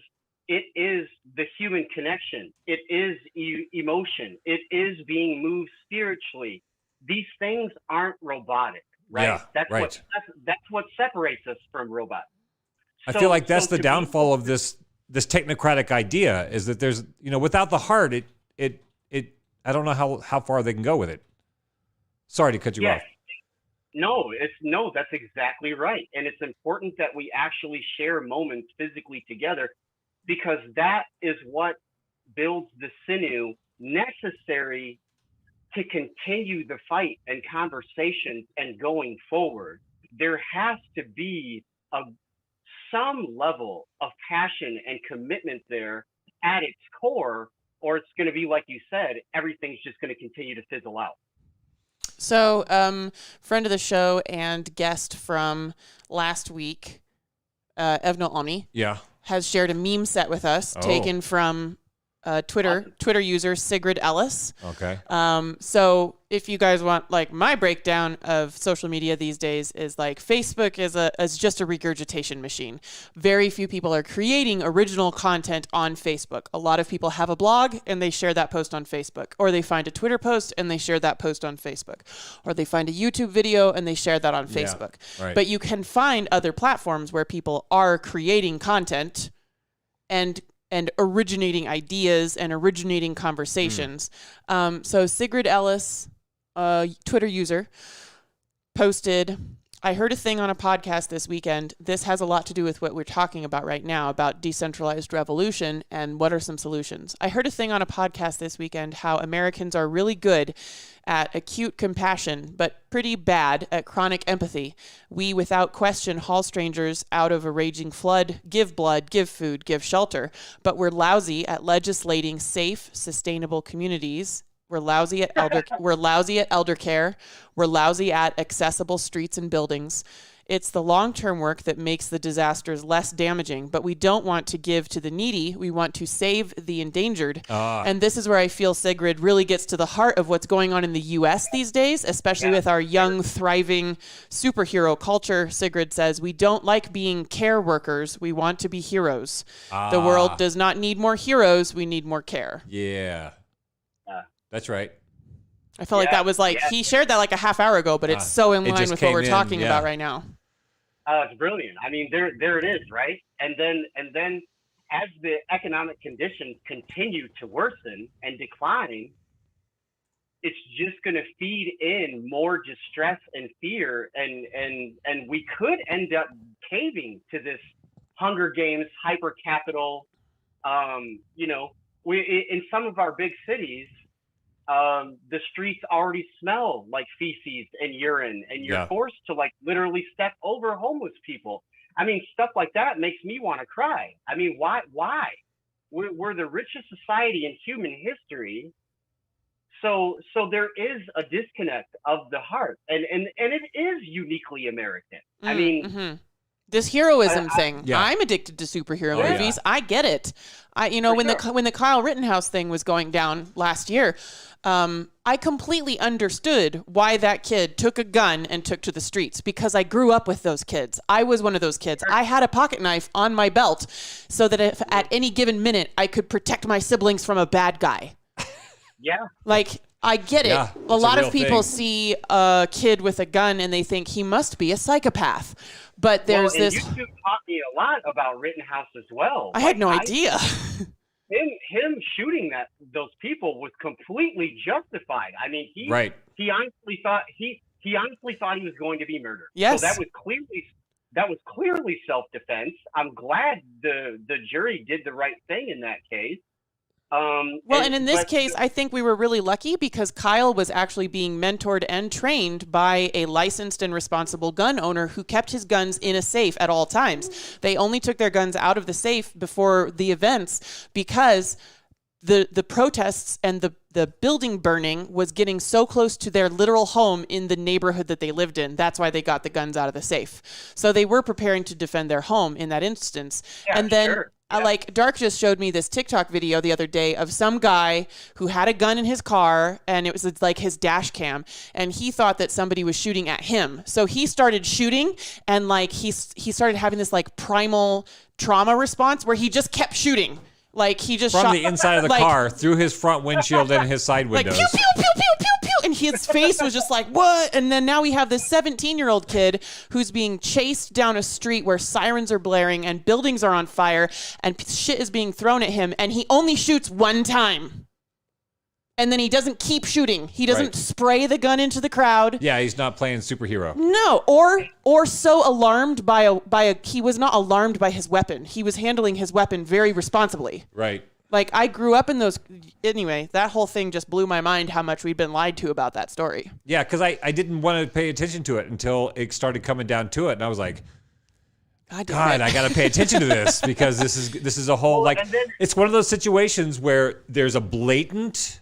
C: it is the human connection. It is emotion. It is being moved spiritually. These things aren't robotic, right?
B: Yeah,
C: that's
B: right.
C: That's what separates us from robots.
B: I feel like that's the downfall of this technocratic idea, is that there's, without the heart, it I don't know how far they can go with it. Sorry to cut you off.
C: No, that's exactly right. And it's important that we actually share moments physically together, because that is what builds the sinew necessary to continue the fight and conversations and going forward. There has to be some level of passion and commitment there at its core, or it's going to be, like you said, everything's just going to continue to fizzle out.
A: So, friend of the show and guest from last week, Evno Oni, has shared a meme set with us, taken from Twitter user Sigrid Ellis.
B: Okay.
A: So if you guys want, like, my breakdown of social media these days is like Facebook is just a regurgitation machine. Very few people are creating original content on Facebook. A lot of people have a blog and they share that post on Facebook, or they find a Twitter post and they share that post on Facebook, or they find a YouTube video and they share that on Facebook.
B: Right.
A: But you can find other platforms where people are creating content and originating ideas and originating conversations. So Sigrid Ellis, Twitter user, posted, I heard a thing on a podcast this weekend. This has a lot to do with what we're talking about right now, about decentralized revolution and what are some solutions. I heard a thing on a podcast this weekend how Americans are really good at acute compassion, but pretty bad at chronic empathy. We, without question, haul strangers out of a raging flood, give blood, give food, give shelter, but we're lousy at legislating safe, sustainable communities. We're lousy at elder care. We're lousy at accessible streets and buildings. It's the long-term work that makes the disasters less damaging, but we don't want to give to the needy. We want to save the endangered. And this is where I feel Sigrid really gets to the heart of what's going on in the U.S. these days, especially with our young, thriving superhero culture. Sigrid says, we don't like being care workers. We want to be heroes. The world does not need more heroes. We need more care.
B: Yeah. That's right.
A: I felt like that was he shared that like a half hour ago, but it's so in line with what we're talking about right now.
C: It's brilliant. I mean, there it is, right? And then as the economic conditions continue to worsen and decline, it's just going to feed in more distress and fear, and we could end up caving to this Hunger Games hyper capital. We in some of our big cities, the streets already smell like feces and urine, and you're forced to like literally step over homeless people. I mean, stuff like that makes me want to cry. I mean, why? We're the richest society in human history. So there is a disconnect of the heart, and it is uniquely American. I mean,
A: this heroism thing. I'm addicted to superhero movies. I get it. When the Kyle Rittenhouse thing was going down last year, I completely understood why that kid took a gun and took to the streets, because I grew up with those kids. I was one of those kids. I had a pocket knife on my belt so that if at any given minute I could protect my siblings from a bad guy.
C: Yeah.
A: Like, I get it.
B: Yeah,
A: a lot of people see a kid with a gun and they think he must be a psychopath. But there's this.
C: You two taught me a lot about Rittenhouse as well.
A: I had no idea.
C: Him shooting those people was completely justified. I mean, he honestly thought he was going to be murdered.
A: Yes.
C: So that was clearly self-defense. I'm glad the jury did the right thing in that case.
A: And in this case, I think we were really lucky because Kyle was actually being mentored and trained by a licensed and responsible gun owner who kept his guns in a safe at all times. They only took their guns out of the safe before the events because the protests and the building burning was getting so close to their literal home in the neighborhood that they lived in. That's why they got the guns out of the safe. So they were preparing to defend their home in that instance.
C: Yeah,
A: and then
C: sure.
A: Like Dark just showed me this TikTok video the other day of some guy who had a gun in his car, and it was like his dash cam, and he thought that somebody was shooting at him. So he started shooting, and like he started having this like primal trauma response where he just kept shooting. Like he just
B: from
A: shot
B: the inside of the car through his front windshield and his side windows.
A: Like pew pew pew pew pew pew, and his face was just like what? And then now we have this 17-year-old kid who's being chased down a street where sirens are blaring and buildings are on fire and shit is being thrown at him, and he only shoots one time. And then he doesn't keep shooting. He doesn't spray the gun into the crowd.
B: Yeah, he's not playing superhero.
A: No, or so alarmed by a he was not alarmed by his weapon. He was handling his weapon very responsibly.
B: Right.
A: Like I grew up in those. Anyway, that whole thing just blew my mind how much we'd been lied to about that story.
B: Yeah, because I didn't want to pay attention to it until it started coming down to it, and I was like, God, I got to pay attention to this because this is a whole it's one of those situations where there's a blatant,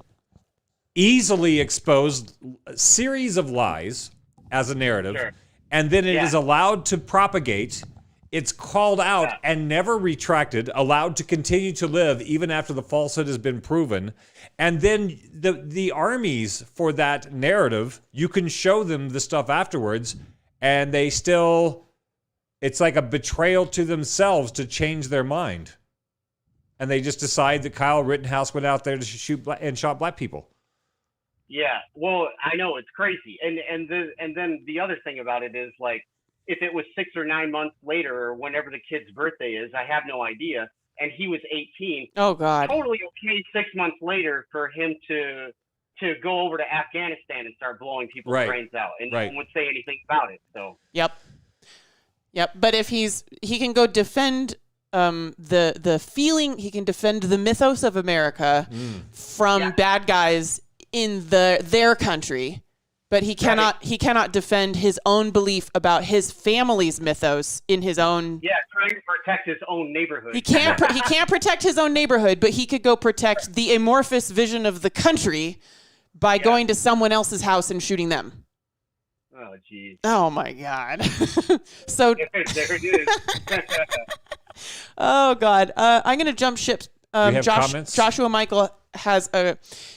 B: easily exposed series of lies as a narrative, and then it is allowed to propagate. It's called out and never retracted, allowed to continue to live even after the falsehood has been proven. And then the armies for that narrative, you can show them the stuff afterwards, and they still, it's like a betrayal to themselves to change their mind. And they just decide that Kyle Rittenhouse went out there to shoot and shot black people.
C: Yeah, well, I know it's crazy, and then the other thing about it is like, if it was 6 or 9 months later or whenever the kid's birthday is, I have no idea, and he was 18.
A: Oh God!
C: Totally okay. 6 months later for him to go over to Afghanistan and start blowing people's brains out, and no one would say anything about it. So. Yep.
A: But if he can go defend. The feeling, he can defend the mythos of America from bad guys in their country, but he cannot defend his own belief about his family's mythos in his own.
C: Yeah, trying to protect his own neighborhood.
A: He can't protect his own neighborhood, but he could go protect the amorphous vision of the country by going to someone else's house and shooting them.
C: Oh, geez.
A: Oh my God. So
C: there it is.
A: Oh God. I'm gonna jump ships.
B: We have comments?
A: Joshua Michael has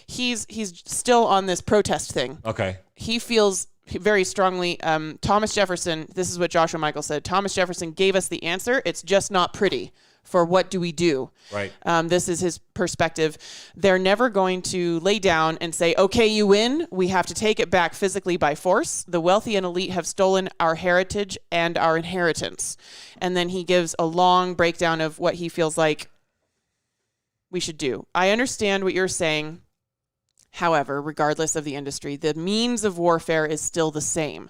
A: he's still on this protest thing.
B: Okay.
A: He feels very strongly. Thomas Jefferson. This is what Joshua Michael said. Thomas Jefferson gave us the answer. It's just not pretty. For what do we do?
B: Right.
A: This is his perspective. They're never going to lay down and say, okay, you win. We have to take it back physically by force. The wealthy and elite have stolen our heritage and our inheritance. And then he gives a long breakdown of what he feels like we should do. I understand what you're saying. However, regardless of the industry, the means of warfare is still the same.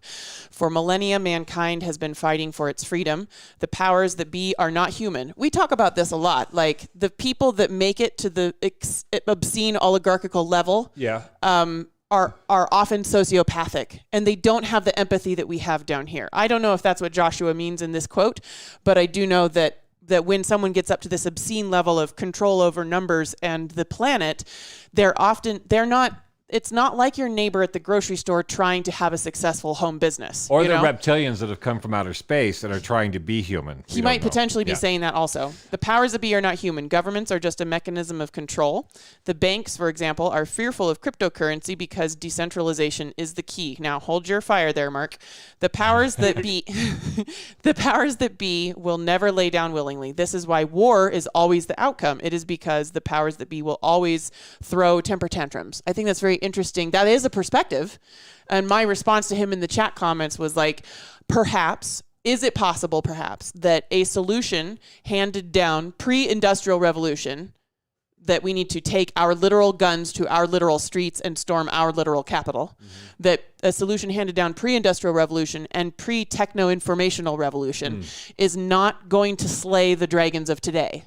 A: For millennia, mankind has been fighting for its freedom. The powers that be are not human. We talk about this a lot. Like the people that make it to the obscene oligarchical level are often sociopathic, and they don't have the empathy that we have down here. I don't know if that's what Joshua means in this quote, but I do know that when someone gets up to this obscene level of control over numbers and the planet, it's not like your neighbor at the grocery store trying to have a successful home business.
B: Or the reptilians that have come from outer space and are trying to be human.
A: He might potentially be saying that also. The powers that be are not human. Governments are just a mechanism of control. The banks, for example, are fearful of cryptocurrency because decentralization is the key. Now, hold your fire there, Mark. The powers that be will never lay down willingly. This is why war is always the outcome. It is because the powers that be will always throw temper tantrums. I think that's very interesting. That is a perspective. And my response to him in the chat comments was like, is it possible that a solution handed down pre-industrial revolution, that we need to take our literal guns to our literal streets and storm our literal capital, that a solution handed down pre-industrial revolution and pre-techno-informational revolution is not going to slay the dragons of today.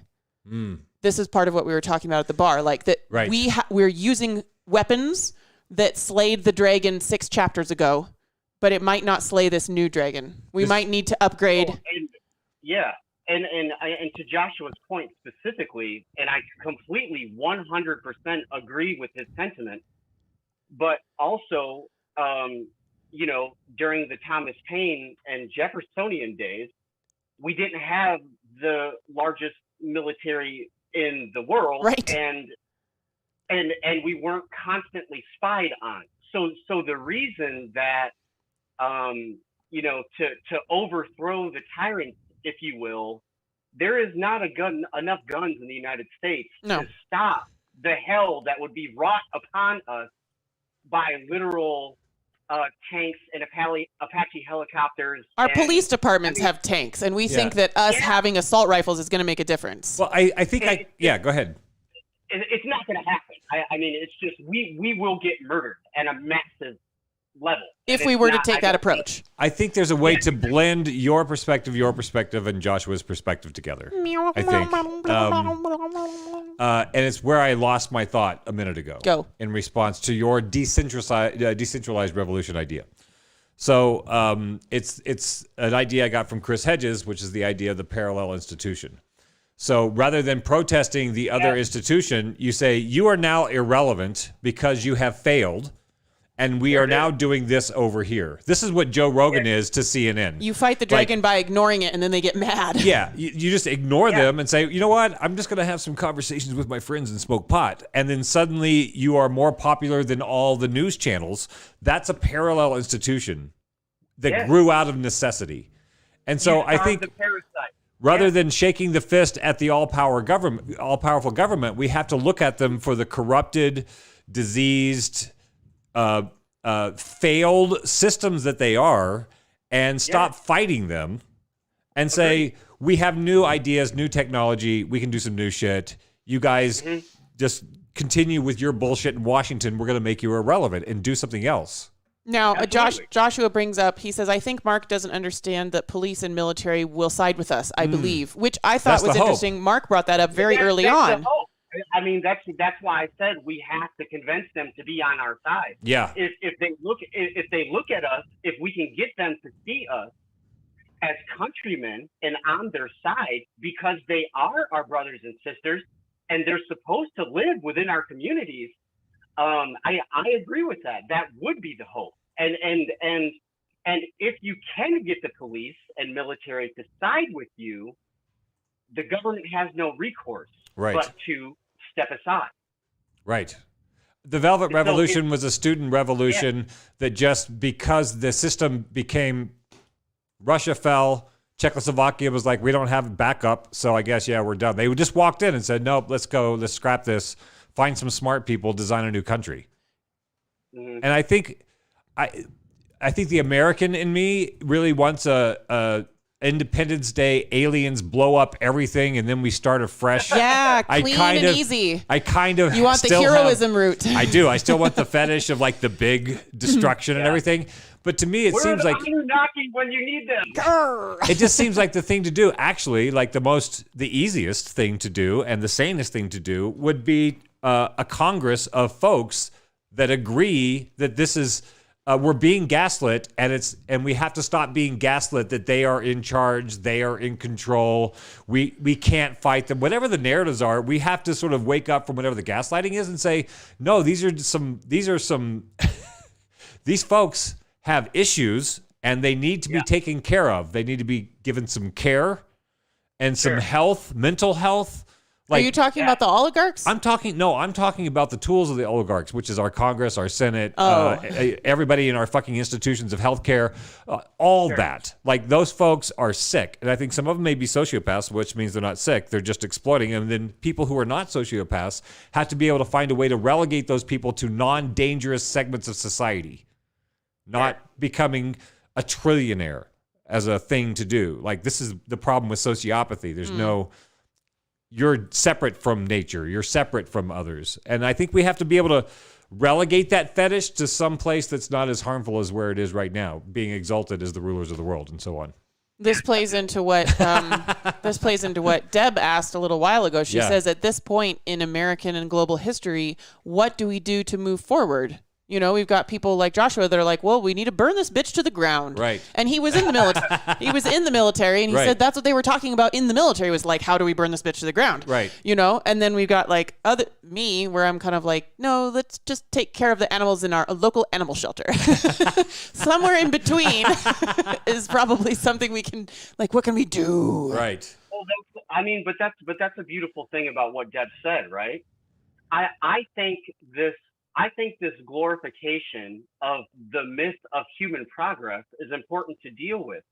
A: This is part of what we were talking about at the bar, like that we're using weapons that slayed the dragon 6 chapters ago, but it might not slay this new dragon. We might need to upgrade.
C: And to Joshua's point specifically, and I completely 100% agree with his sentiment, but also, during the Thomas Paine and Jeffersonian days, we didn't have the largest military in the world,
A: right?
C: And we weren't constantly spied on. So the reason that to overthrow the tyrant, if you will, there is not enough guns in the United States to stop the hell that would be wrought upon us by literal tanks and Apache helicopters.
A: Our police departments have tanks, and we think that us having assault rifles is going to make a difference.
B: Well, I think go ahead.
C: It's not going to happen. I mean, it's just we will get murdered at a massive level
A: if we were to take that approach.
B: I think there's a way to blend your perspective, and Joshua's perspective together. I think, and it's where I lost my thought a minute ago.
A: Go.
B: In response to your decentralized revolution idea. So it's an idea I got from Chris Hedges, which is the idea of the parallel institution. So rather than protesting the other institution, you say you are now irrelevant because you have failed. And we are now doing this over here. This is what Joe Rogan is to CNN.
A: You fight the dragon by ignoring it, and then they get mad.
B: Yeah, you just ignore them and say, you know what? I'm just going to have some conversations with my friends and smoke pot. And then suddenly you are more popular than all the news channels. That's a parallel institution that grew out of necessity. And so I think rather than shaking the fist at the all-powerful government, we have to look at them for the corrupted, diseased, failed systems that they are, and stop fighting them and say, we have new ideas, new technology, we can do some new shit. You guys just continue with your bullshit in Washington. We're going to make you irrelevant and do something else.
A: Now, Joshua brings up, he says, I think Mark doesn't understand that police and military will side with us, I believe, which I thought was interesting. Mark brought that up very early on.
C: I mean, that's why I said we have to convince them to be on our side.
B: Yeah.
C: If they look at us, if we can get them to see us as countrymen and on their side, because they are our brothers and sisters, and they're supposed to live within our communities. I agree with that. That would be the hope. And if you can get the police and military to side with you, the government has no recourse but to step aside.
B: Right. The Velvet Revolution was a student revolution that just because the system became, Russia fell, Czechoslovakia was like, we don't have backup, so I guess, we're done. They just walked in and said, nope, let's go, let's scrap this, find some smart people, design a new country. And I think the American in me really wants a Independence Day, aliens blow up everything, and then we start afresh.
A: Yeah, clean and easy.
B: I kind of
A: you want the heroism route.
B: I do. I still want the fetish of like the big destruction and everything. But to me, it seems like
C: knocking when you need them.
B: It just seems like the thing to do. Actually, like the easiest thing to do, and the sanest thing to do would be a Congress of folks that agree that this is. We're being gaslit, and we have to stop being gaslit that they are in charge, they are in control. We can't fight them. Whatever the narratives are, we have to sort of wake up from whatever the gaslighting is and say, no, these folks have issues and they need to be taken care of. They need to be given some care and some health, mental health.
A: Are you talking about the oligarchs?
B: I'm talking about the tools of the oligarchs, which is our Congress, our Senate, everybody in our fucking institutions of healthcare, all that. Like, those folks are sick. And I think some of them may be sociopaths, which means they're not sick. They're just exploiting. And then people who are not sociopaths have to be able to find a way to relegate those people to non-dangerous segments of society, not becoming a trillionaire as a thing to do. Like, this is the problem with sociopathy. There's no... You're separate from nature. You're separate from others. And I think we have to be able to relegate that fetish to some place that's not as harmful as where it is right now, being exalted as the rulers of the world and so on.
A: This plays into what Deb asked a little while ago. She says, at this point in American and global history, what do we do to move forward? You know, we've got people like Joshua that are like, well, we need to burn this bitch to the ground.
B: Right.
A: And he was in the military. And he said that's what they were talking about in the military was like, how do we burn this bitch to the ground?
B: Right.
A: You know, and then we've got like me, where I'm kind of like, no, let's just take care of the animals in our local animal shelter. Somewhere in between is probably something we can, like, what can we do?
B: Right.
C: Well, I mean, but that's a beautiful thing about what Deb said, right? I think this glorification of the myth of human progress is important to deal with.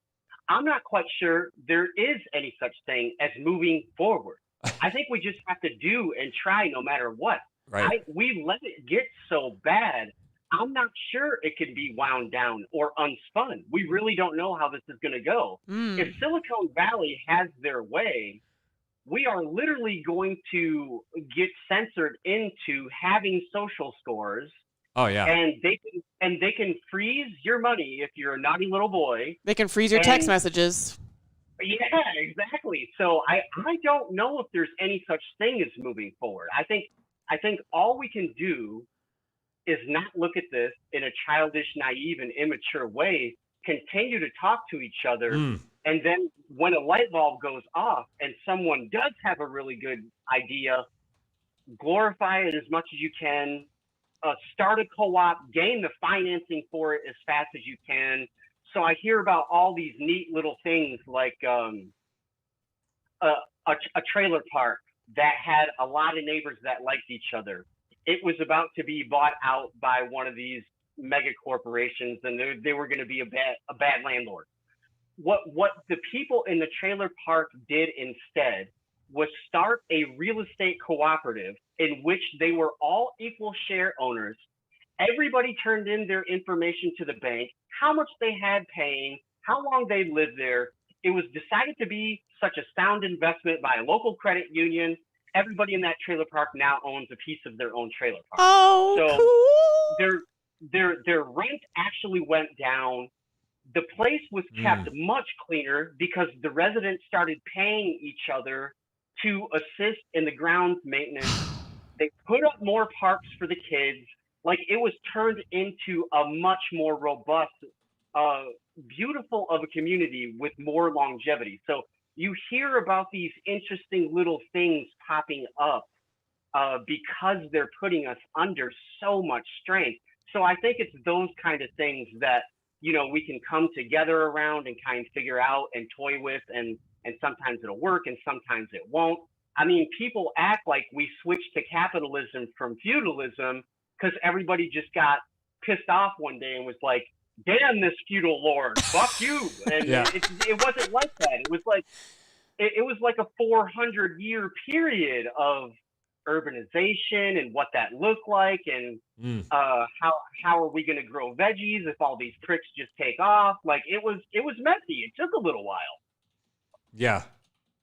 C: I'm not quite sure there is any such thing as moving forward. I think we just have to do and try no matter what.
B: Right.
C: We let it get so bad. I'm not sure it can be wound down or unspun. We really don't know how this is going to go. If Silicon Valley has their way, we are literally going to get censored into having social scores.
B: Oh yeah.
C: And they can freeze your money if you're a naughty little boy.
A: They can freeze your text messages.
C: Yeah, exactly. So I don't know if there's any such thing as moving forward. I think all we can do is not look at this in a childish, naive, and immature way. Continue to talk to each other, and then when a light bulb goes off and someone does have a really good idea, glorify it as much as you can. Start a co-op, gain the financing for it as fast as you can. So I hear about all these neat little things like a trailer park that had a lot of neighbors that liked each other. It was about to be bought out by one of these mega corporations, and they were going to be a bad landlord. What the people in the trailer park did instead was start a real estate cooperative in which they were all equal share owners. Everybody turned in their information to the bank, how much they had paying, how long they lived there. It was decided to be such a sound investment by a local credit union. Everybody in that trailer park now owns a piece of their own trailer park.
A: Oh,
C: so
A: cool.
C: their rent actually went down. The place was kept much cleaner because the residents started paying each other to assist in the grounds maintenance. They put up more parks for the kids. Like, it was turned into a much more robust, beautiful of a community with more longevity. So you hear about these interesting little things popping up because they're putting us under so much strain. So I think it's those kind of things that, you know, we can come together around and kind of figure out and toy with, and sometimes it'll work and sometimes it won't. I mean, people act like we switched to capitalism from feudalism because everybody just got pissed off one day and was like, damn this feudal lord, fuck you. And it wasn't like that. It was like a 400-year period of urbanization and what that looked like, and how are we going to grow veggies if all these pricks just take off? Like, it was messy. It took a little while.
B: Yeah.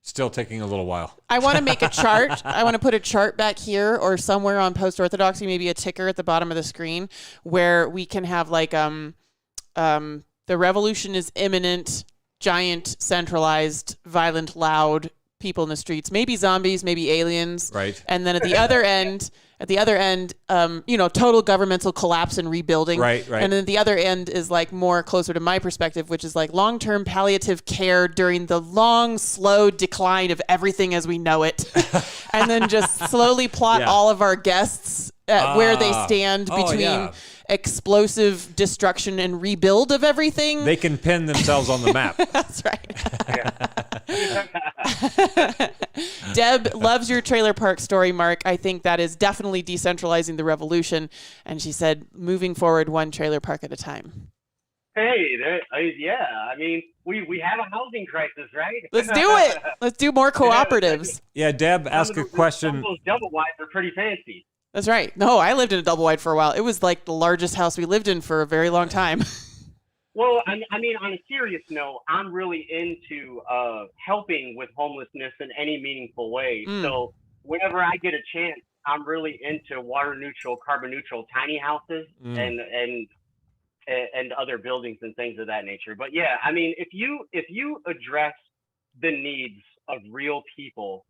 B: Still taking a little while.
A: I want to make a chart. I want to put a chart back here or somewhere on Post-Orthodoxy, maybe a ticker at the bottom of the screen, where we can have like the revolution is imminent, giant, centralized, violent, loud people in the streets, maybe zombies, maybe aliens.
B: Right.
A: And then at the other end, total governmental collapse and rebuilding.
B: Right.
A: And then the other end is like more closer to my perspective, which is like long-term palliative care during the long, slow decline of everything as we know it. And then just slowly plot all of our guests at where they stand between explosive destruction and rebuild of everything.
B: They can pin themselves on the map.
A: That's right. Deb loves your trailer park story, Mark. I think that is definitely decentralizing the revolution. And she said, moving forward one trailer park at a time.
C: Hey, I mean, we have a housing crisis, right?
A: Let's do it. Let's do more cooperatives.
B: Yeah, Deb, ask a question.
C: Some of those double wides are pretty fancy.
A: That's right. No, I lived in a double wide for a while. It was like the largest house we lived in for a very long time.
C: Well, I mean, on a serious note, I'm really into helping with homelessness in any meaningful way. So whenever I get a chance, I'm really into water neutral, carbon neutral tiny houses and other buildings and things of that nature. But yeah, I mean, if you address the needs of real people,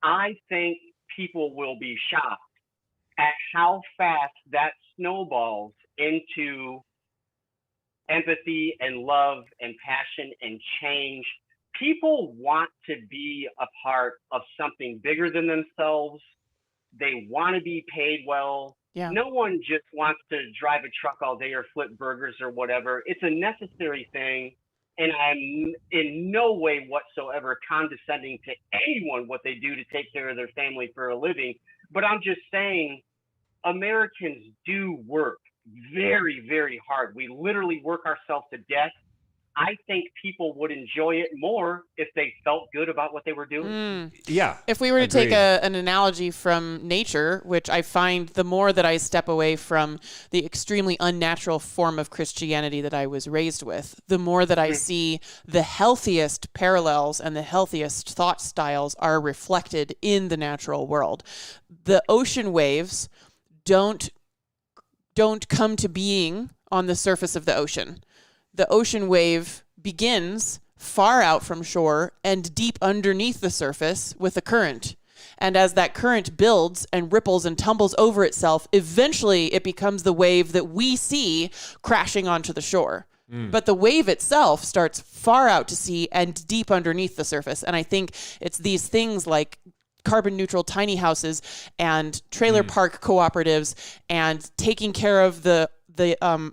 C: I think people will be shocked at how fast that snowballs into empathy and love and passion and change. People want to be a part of something bigger than themselves. They want to be paid well.
A: Yeah.
C: No one just wants to drive a truck all day or flip burgers or whatever. It's a necessary thing. and I'm in no way whatsoever condescending to anyone what they do to take care of their family for a living. But I'm just saying, Americans do work very, very hard. We literally work ourselves to death. I think people would enjoy it more if they felt good about what they were doing.
B: Yeah.
A: If we were to take an analogy from nature, which I find the more that I step away from the extremely unnatural form of Christianity that I was raised with, the more that I see the healthiest parallels and the healthiest thought styles are reflected in the natural world. The ocean waves don't come to being on the surface of the ocean. The ocean wave begins far out from shore and deep underneath the surface with a current. And as that current builds and ripples and tumbles over itself, eventually it becomes the wave that we see crashing onto the shore. But the wave itself starts far out to sea and deep underneath the surface. And I think it's these things like carbon neutral tiny houses and trailer park cooperatives and taking care of the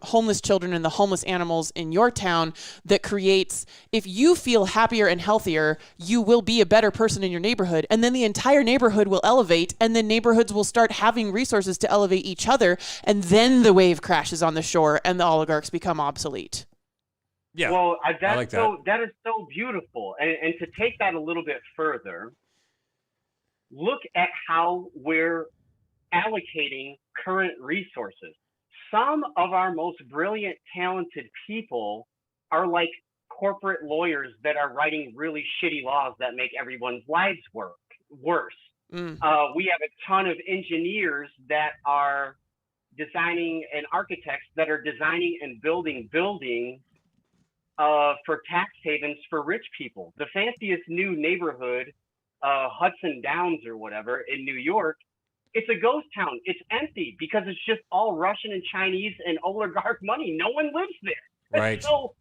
A: homeless children and the homeless animals in your town that creates, if you feel happier and healthier, you will be a better person in your neighborhood. And then the entire neighborhood will elevate, and then neighborhoods will start having resources to elevate each other. And then the wave crashes on the shore and the oligarchs become obsolete.
B: Yeah.
C: Well,
B: I like that.
C: that is so beautiful. And to take that a little bit further, look at how we're allocating current resources. Some of our most brilliant, talented people are like corporate lawyers that are writing really shitty laws that make everyone's lives worse. We have a ton of engineers that are designing and architects that are designing and building buildings for tax havens for rich people. The fanciest new neighborhood, Hudson Downs or whatever in New York, it's a ghost town. It's empty because it's just all Russian and Chinese and oligarch money. No one lives there.
B: Right.
C: So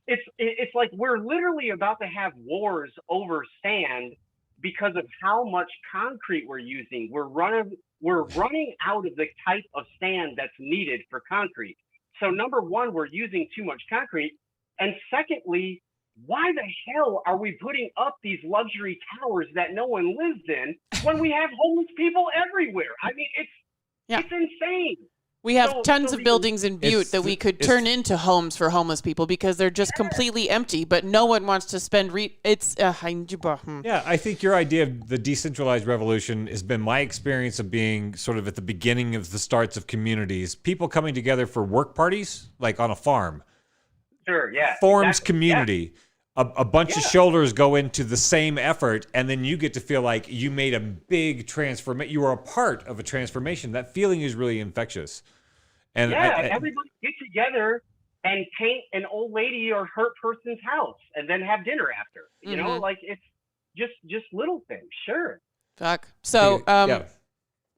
C: it's like we're literally about to have wars over sand because of how much concrete we're using. We're running out of the type of sand that's needed for concrete. So number one, we're using too much concrete. And secondly, why the hell are we putting up these luxury towers that no one lives in when we have homeless people everywhere? I mean, it's insane.
A: We have tons of buildings in Butte that we could turn into homes for homeless people because they're just completely empty, but no one wants to spend
B: Yeah, I think your idea of the decentralized revolution has been my experience of being sort of at the beginning of the starts of communities, people coming together for work parties, like on a farm.
C: Sure, yeah.
B: Forms community. Yeah. A bunch of shoulders go into the same effort, and then you get to feel like you made a big transformation. You were a part of a transformation. That feeling is really infectious. And
C: everybody get together and paint an old lady or hurt person's house, and then have dinner after. You know, like it's just little things. Sure.
A: Fuck. So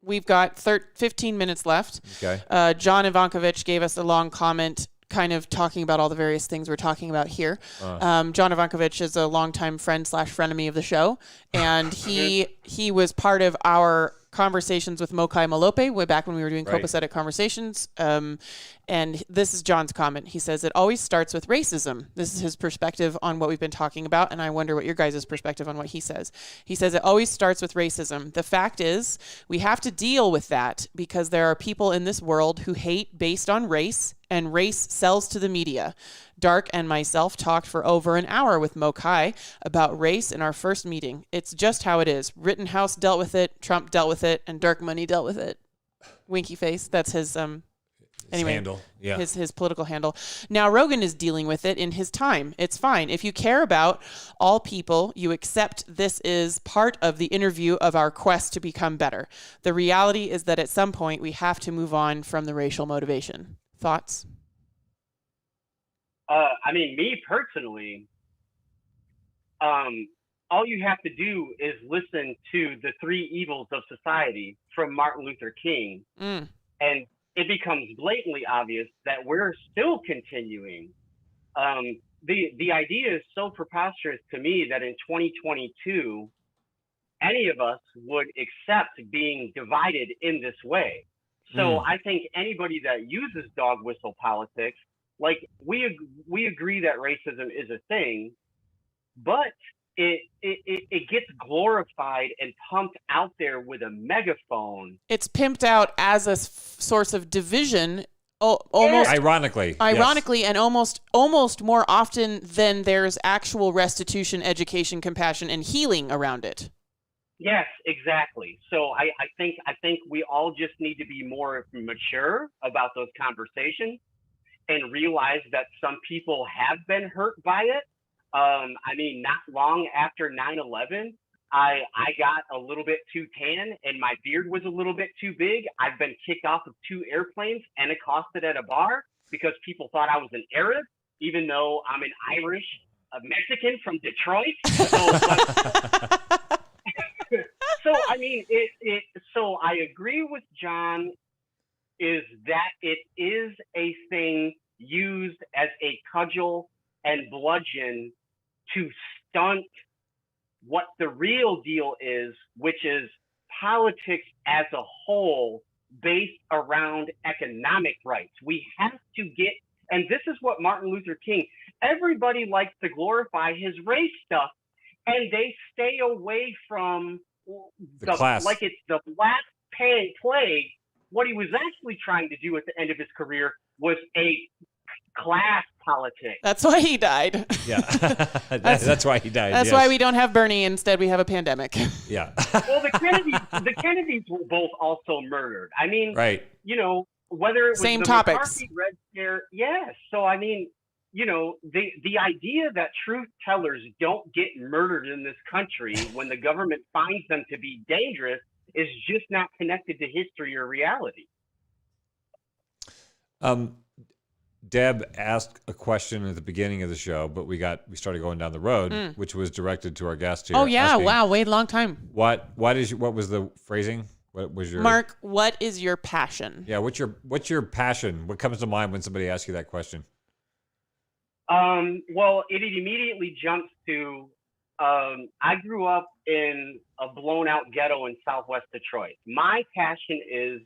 A: we've got 15 minutes left.
B: Okay.
A: John Ivankovich gave us a long comment, kind of talking about all the various things we're talking about here. John Ivankovich is a longtime friend / frenemy of the show, and he was part of our conversations with Mokai Malope way back when we were doing copacetic conversations. And this is John's comment. He says, it always starts with racism. This is his perspective on what we've been talking about, and I wonder what your guys' perspective on what he says. He says, it always starts with racism. The fact is, we have to deal with that because there are people in this world who hate based on race, and race sells to the media. Dark and myself talked for over an hour with Mokai about race in our first meeting. It's just how it is. Rittenhouse dealt with it, Trump dealt with it, and Dark Money dealt with it. Winky face. That's his
B: handle. Yeah.
A: His political handle. Now Rogan is dealing with it in his time. It's fine. If you care about all people, you accept this is part of the interview of our quest to become better. The reality is that at some point we have to move on from the racial motivation. Thoughts?
C: I mean, me personally, all you have to do is listen to The Three Evils of Society from Martin Luther King, and it becomes blatantly obvious that we're still continuing. The idea is so preposterous to me that in 2022, any of us would accept being divided in this way. So I think anybody that uses dog whistle politics Like we agree that racism is a thing, but it gets glorified and pumped out there with a megaphone.
A: It's pimped out as a source of division, almost
B: ironically,
A: yes. And almost more often than there's actual restitution, education, compassion, and healing around it.
C: Yes, exactly. So I think we all just need to be more mature about those conversations and realize that some people have been hurt by it. I mean, not long after 9/11, I got a little bit too tan and my beard was a little bit too big. I've been kicked off of 2 airplanes and accosted at a bar because people thought I was an Arab, even though I'm an Irish, a Mexican from Detroit. So I mean, so I agree with John, is that it is a thing used as a cudgel and bludgeon to stunt what the real deal is, which is politics as a whole based around economic rights. We have to get, and this is what Martin Luther King, everybody likes to glorify his race stuff, and they stay away from
B: the class.
C: Like it's the Black Plague. What he was actually trying to do at the end of his career was a class politics.
A: That's why he died.
B: Yeah, that's why he died.
A: That's why we don't have Bernie. Instead, we have a pandemic.
B: Yeah.
C: Well, the Kennedys were both also murdered. I mean,
B: right.
C: You know, whether it was
A: same
C: the
A: topics.
C: McCarthy Red Scare, yes. So I mean, you know, the idea that truth tellers don't get murdered in this country when the government finds them to be dangerous is just not connected to history or reality.
B: Deb asked a question at the beginning of the show, but we started going down the road, which was directed to our guest here.
A: Oh yeah,
B: asking,
A: wow, wait a long time.
B: What was the phrasing? What was your
A: Mark? What is your passion?
B: Yeah, what's your passion? What comes to mind when somebody asks you that question?
C: Well, it immediately jumps to, I grew up in a blown out ghetto in Southwest Detroit. My passion is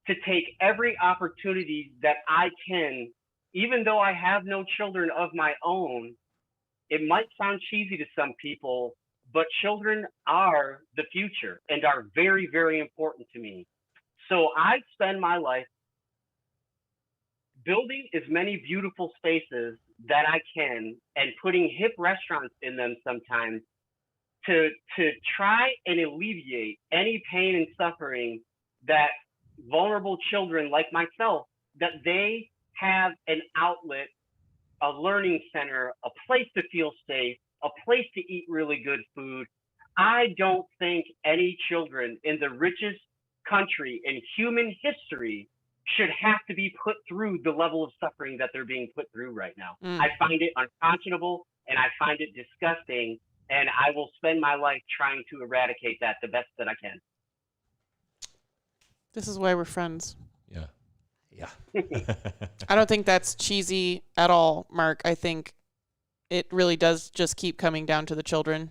C: to take every opportunity that I can, even though I have no children of my own. It might sound cheesy to some people, but children are the future and are very, very important to me. So I spend my life building as many beautiful spaces that I can and putting hip restaurants in them sometimes to try and alleviate any pain and suffering that vulnerable children like myself, that they have an outlet, a learning center, a place to feel safe, a place to eat really good food. I don't think any children in the richest country in human history should have to be put through the level of suffering that they're being put through right now. I find it unconscionable and I find it disgusting, and I will spend my life trying to eradicate that the best that I can.
A: This is why we're friends.
B: Yeah. Yeah.
A: I don't think that's cheesy at all, Mark. I think it really does just keep coming down to the children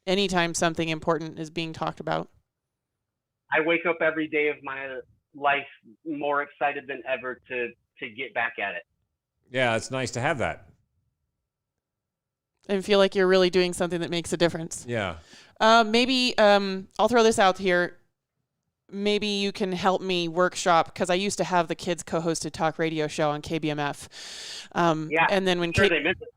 A: anytime something important is being talked about.
C: I wake up every day of my life more excited than ever to get back at it.
B: Yeah, it's nice to have that.
A: And feel like you're really doing something that makes a difference.
B: Yeah.
A: Maybe I'll throw this out here. Maybe you can help me workshop, because I used to have the kids co-hosted talk radio show on KBMF. And then when
C: they miss it.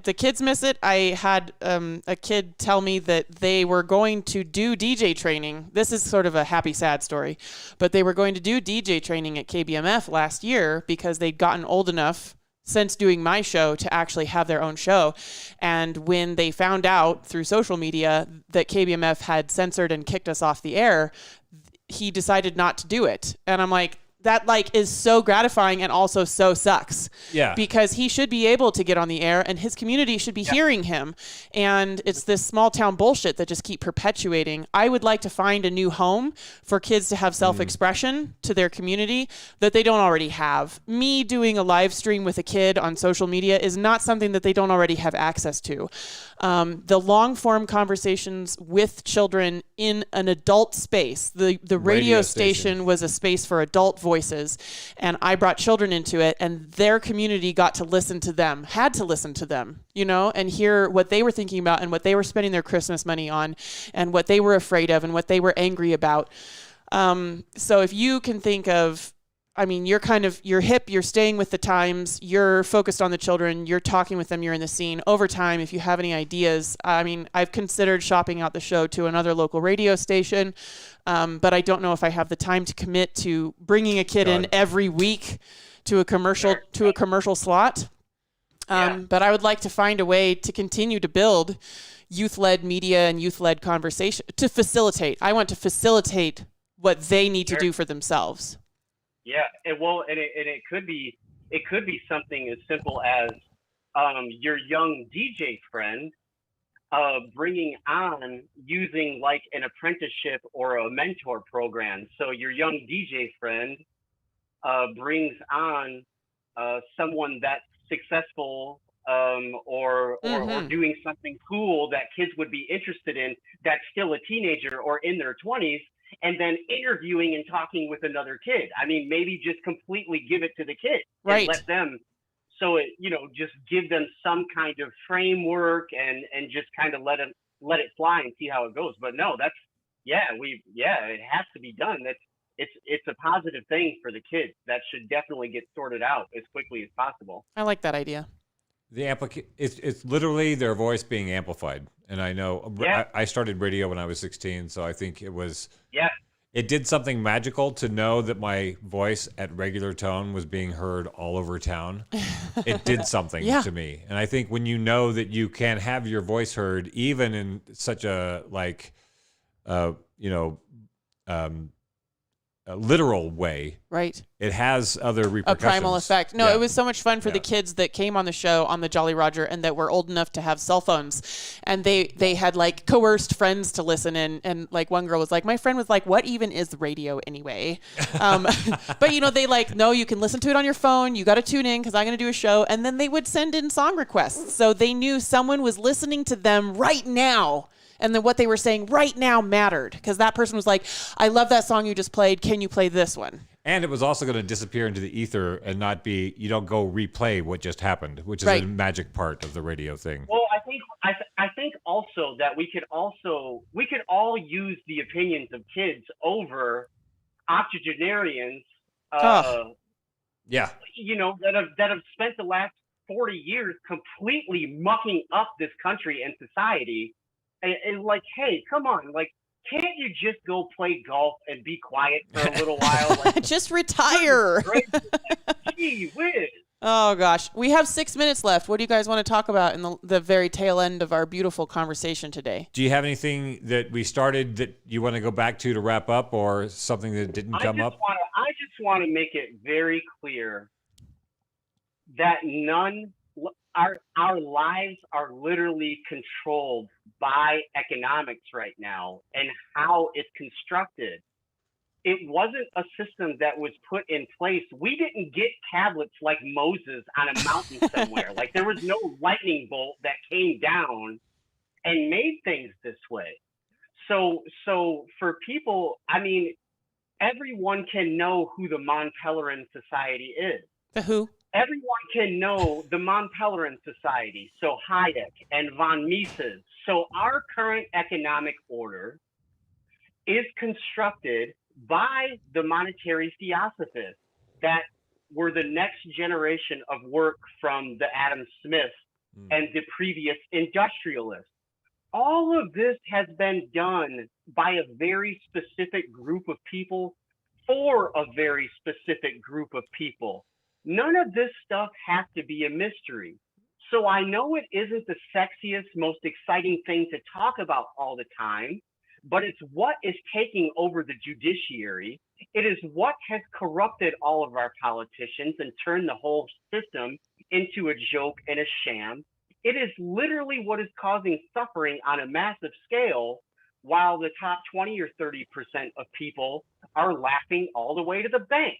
A: the kids miss it. I had a kid tell me that they were going to do DJ training. This is sort of a happy, sad story, but they were going to do DJ training at KBMF last year because they'd gotten old enough since doing my show to actually have their own show. And when they found out through social media that KBMF had censored and kicked us off the air, he decided not to do it. And I'm like, that is so gratifying and also so sucks.
B: Yeah.
A: Because he should be able to get on the air and his community should be hearing him. And it's this small town bullshit that just keep perpetuating. I would like to find a new home for kids to have self-expression to their community that they don't already have. Me doing a live stream with a kid on social media is not something that they don't already have access to. The long form conversations with children in an adult space, the radio station was a space for adult voices voices. And I brought children into it, and their community got to listen to them, had to listen to them, and hear what they were thinking about and what they were spending their Christmas money on and what they were afraid of and what they were angry about. So if you can think of, you're hip, you're staying with the times, you're focused on the children, you're talking with them, you're in the scene. Over time, if you have any ideas, I've considered shopping out the show to another local radio station, but I don't know if I have the time to commit to bringing a kid in every week to a commercial slot. But I would like to find a way to continue to build youth-led media and youth-led conversation to facilitate. I want to facilitate what they need to do for themselves.
C: Yeah, it could be something as simple as your young DJ friend bringing on using like an apprenticeship or a mentor program. So your young DJ friend brings on someone that's successful or doing something cool that kids would be interested in, that's still a teenager or in their 20s. And then interviewing and talking with another kid. Maybe just completely give it to the kid and let them, just give them some kind of framework and just kind of let it fly and see how it goes. But no, it has to be done. It's a positive thing for the kids. That should definitely get sorted out as quickly as possible.
A: I like that idea.
B: It's literally their voice being amplified. And I know I started radio when I was 16, so I think it did something magical to know that my voice at regular tone was being heard all over town. It did something to me. And I think when you know that you can have your voice heard even in such a a literal way, right? It has other repercussions.
A: A primal effect. No, it was so much fun for the kids that came on the show on the Jolly Roger and that were old enough to have cell phones, and they had like coerced friends to listen in, and like one girl was like, my friend was like, what even is radio anyway? But they no, you can listen to it on your phone, you got to tune in because I'm going to do a show, and then they would send in song requests, so they knew someone was listening to them right now. And then what they were saying right now mattered because that person was like, I love that song you just played. Can you play this one?
B: And it was also going to disappear into the ether and not be, you don't go replay what just happened, which is a magic part of the radio thing.
C: Well, I think also that we could all use the opinions of kids over octogenarians, that have spent the last 40 years completely mucking up this country and society. And like, hey, come on, like, can't you just go play golf and be quiet for a little while? Like,
A: just retire.
C: Gee whiz.
A: Oh, gosh. We have 6 minutes left. What do you guys want to talk about in the very tail end of our beautiful conversation today?
B: Do you have anything that we started that you want to go back to wrap up, or something that didn't come up?
C: I just want to make it very clear that our lives are literally controlled by economics right now and how it's constructed. It wasn't a system that was put in place. We didn't get tablets like Moses on a mountain somewhere. Like, there was no lightning bolt that came down and made things this way. So for people, everyone can know who the Mon Pelerin Society is.
A: The who?
C: Everyone can know the Mon Pelerin Society, so Hayek and von Mises. So our current economic order is constructed by the monetary theosophists that were the next generation of work from the Adam Smiths and the previous industrialists. All of this has been done by a very specific group of people for a very specific group of people. None of this stuff has to be a mystery. So I know it isn't the sexiest, most exciting thing to talk about all the time, but it's what is taking over the judiciary. It is what has corrupted all of our politicians and turned the whole system into a joke and a sham. It is literally what is causing suffering on a massive scale, while the top 20 or 30% of people are laughing all the way to the bank.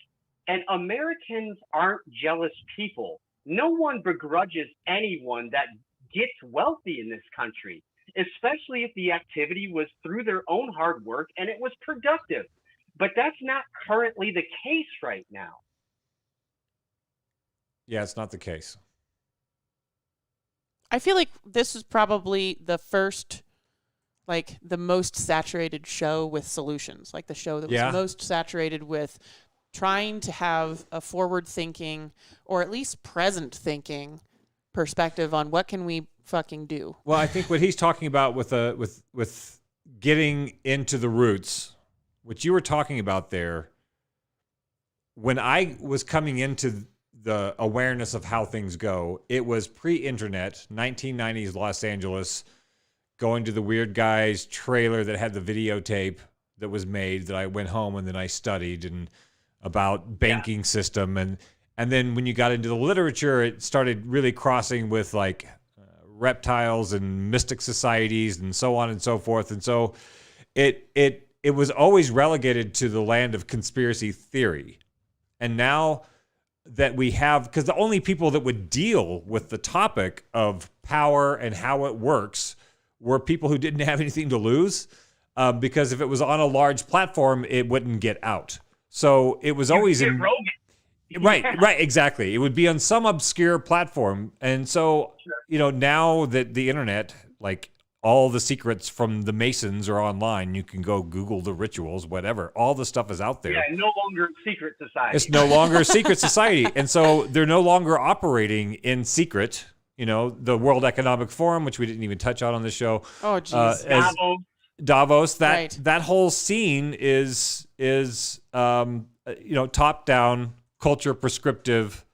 C: And Americans aren't jealous people. No one begrudges anyone that gets wealthy in this country, especially if the activity was through their own hard work and it was productive. But that's not currently the case right now.
B: Yeah, it's not the case.
A: I feel like this is probably the first, like, the most saturated show with solutions. Like, the show that was most saturated with trying to have a forward-thinking, or at least present-thinking perspective on what can we fucking do.
B: Well, I think what he's talking about with getting into the roots, what you were talking about there, when I was coming into the awareness of how things go, it was pre-internet, 1990s Los Angeles, going to the Weird Guys trailer that had the videotape that was made that I went home and then I studied and about banking system. And then when you got into the literature, it started really crossing with like reptiles and mystic societies and so on and so forth. And so it was always relegated to the land of conspiracy theory. And now that we have, because the only people that would deal with the topic of power and how it works were people who didn't have anything to lose, because if it was on a large platform, it wouldn't get out. So it was always in right, exactly. It would be on some obscure platform, and so now that the internet, like all the secrets from the Masons are online, you can go Google the rituals, whatever. All the stuff is out there.
C: Yeah, no longer secret society.
B: It's no longer a secret society. And so they're no longer operating in secret. The World Economic Forum, which we didn't even touch on this show.
A: Oh, geez.
B: Davos, that whole scene is top-down, culture prescriptive.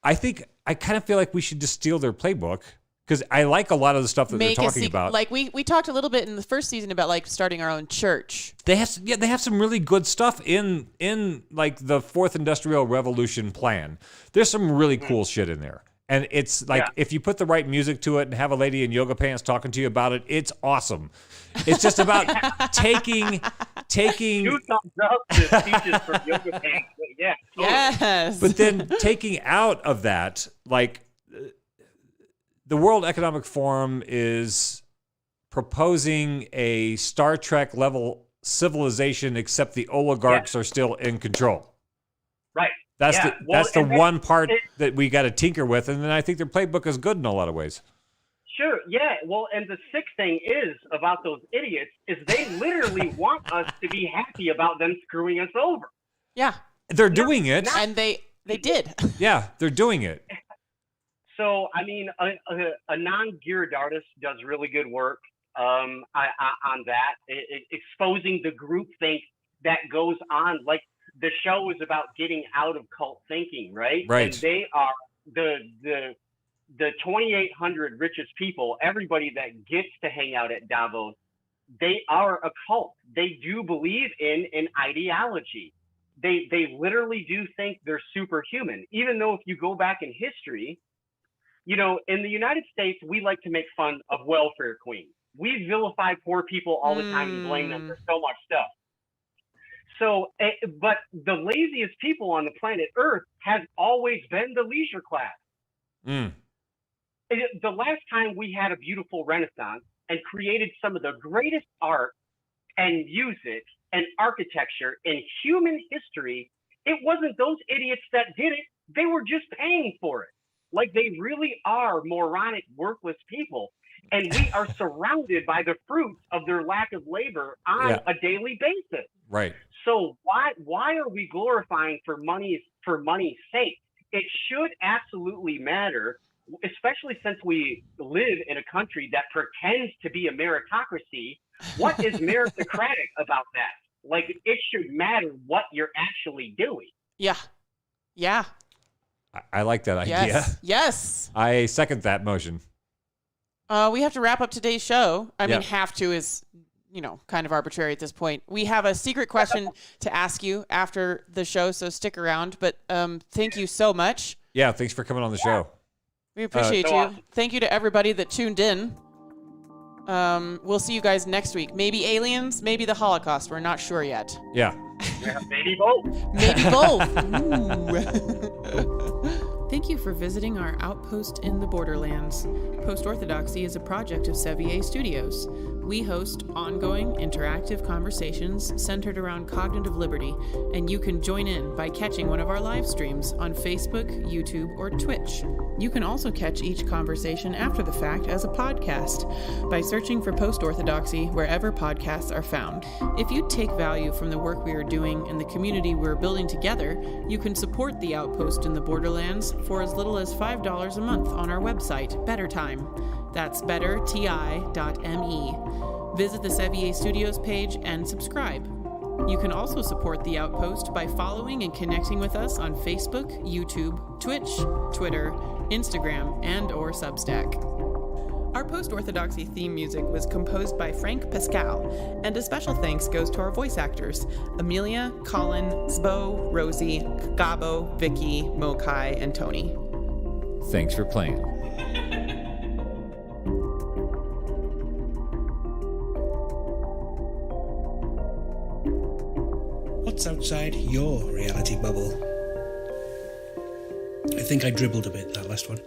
B: I kind of feel like we should just steal their playbook. Because I like a lot of the stuff that they're talking about.
A: Like we talked a little bit in the first season about like starting our own church.
B: They have some really good stuff in like the Fourth Industrial Revolution plan. There's some really cool shit in there. And it's like if you put the right music to it and have a lady in yoga pants talking to you about it, it's awesome. It's just about taking
C: 2 thumbs up to speeches from yoga pants. Yeah. Totally.
A: Yes.
B: But then taking out of that, like, the World Economic Forum is proposing a Star Trek level civilization, except the oligarchs are still in control.
C: Right.
B: That's the one part that we got to tinker with, and then I think their playbook is good in a lot of ways.
C: Sure. Yeah. Well, and the sick thing is about those idiots is they literally want us to be happy about them screwing us over.
A: Yeah.
B: They're doing it,
A: and they did.
B: Yeah, they're doing it.
C: So, I mean, Anand Giridharadas does really good work on that, exposing the groupthink that goes on. Like, the show is about getting out of cult thinking, right?
B: Right.
C: And they are the 2,800 richest people, everybody that gets to hang out at Davos, they are a cult. They do believe in an ideology. They literally do think they're superhuman, even though if you go back in history, in the United States, we like to make fun of welfare queens. We vilify poor people all the time and blame them for so much stuff. So, but the laziest people on the planet Earth has always been the leisure class. The last time we had a beautiful Renaissance and created some of the greatest art and music and architecture in human history, it wasn't those idiots that did it. They were just paying for it. Like, they really are moronic, worthless people. And we are surrounded by the fruits of their lack of labor on a daily basis.
B: Right.
C: So why are we glorifying for money's sake? It should absolutely matter, especially since we live in a country that pretends to be a meritocracy. What is meritocratic about that? Like, it should matter what you're actually doing.
A: Yeah. Yeah.
B: I like that idea.
A: Yes.
B: I second that motion.
A: We have to wrap up today's show. I mean, have to is, kind of arbitrary at this point. We have a secret question to ask you after the show, so stick around. But thank you so much.
B: Yeah, thanks for coming on the show.
A: We appreciate you. Awesome. Thank you to everybody that tuned in. We'll see you guys next week. Maybe aliens, maybe the Holocaust. We're not sure yet.
B: Yeah.
C: Maybe both.
A: Maybe both. Thank you for visiting our Outpost in the Borderlands. Post-Orthodoxy is a project of Sevier Studios. We host ongoing, interactive conversations centered around cognitive liberty, and you can join in by catching one of our live streams on Facebook, YouTube, or Twitch. You can also catch each conversation after the fact as a podcast by searching for Post-Orthodoxy wherever podcasts are found. If you take value from the work we are doing and the community we're building together, you can support the Outpost in the Borderlands for as little as $5 a month on our website, Better Time. That's betterti.me. Visit the Sevier Studios page and subscribe. You can also support the Outpost by following and connecting with us on Facebook, YouTube, Twitch, Twitter, Instagram, and or Substack. Our Post-Orthodoxy theme music was composed by Frank Pascal, and a special thanks goes to our voice actors, Amelia, Colin, Sbo, Rosie, Gabo, Vicky, Mokai, and Tony.
B: Thanks for playing.
F: What's outside your reality bubble? I think I dribbled a bit that last one.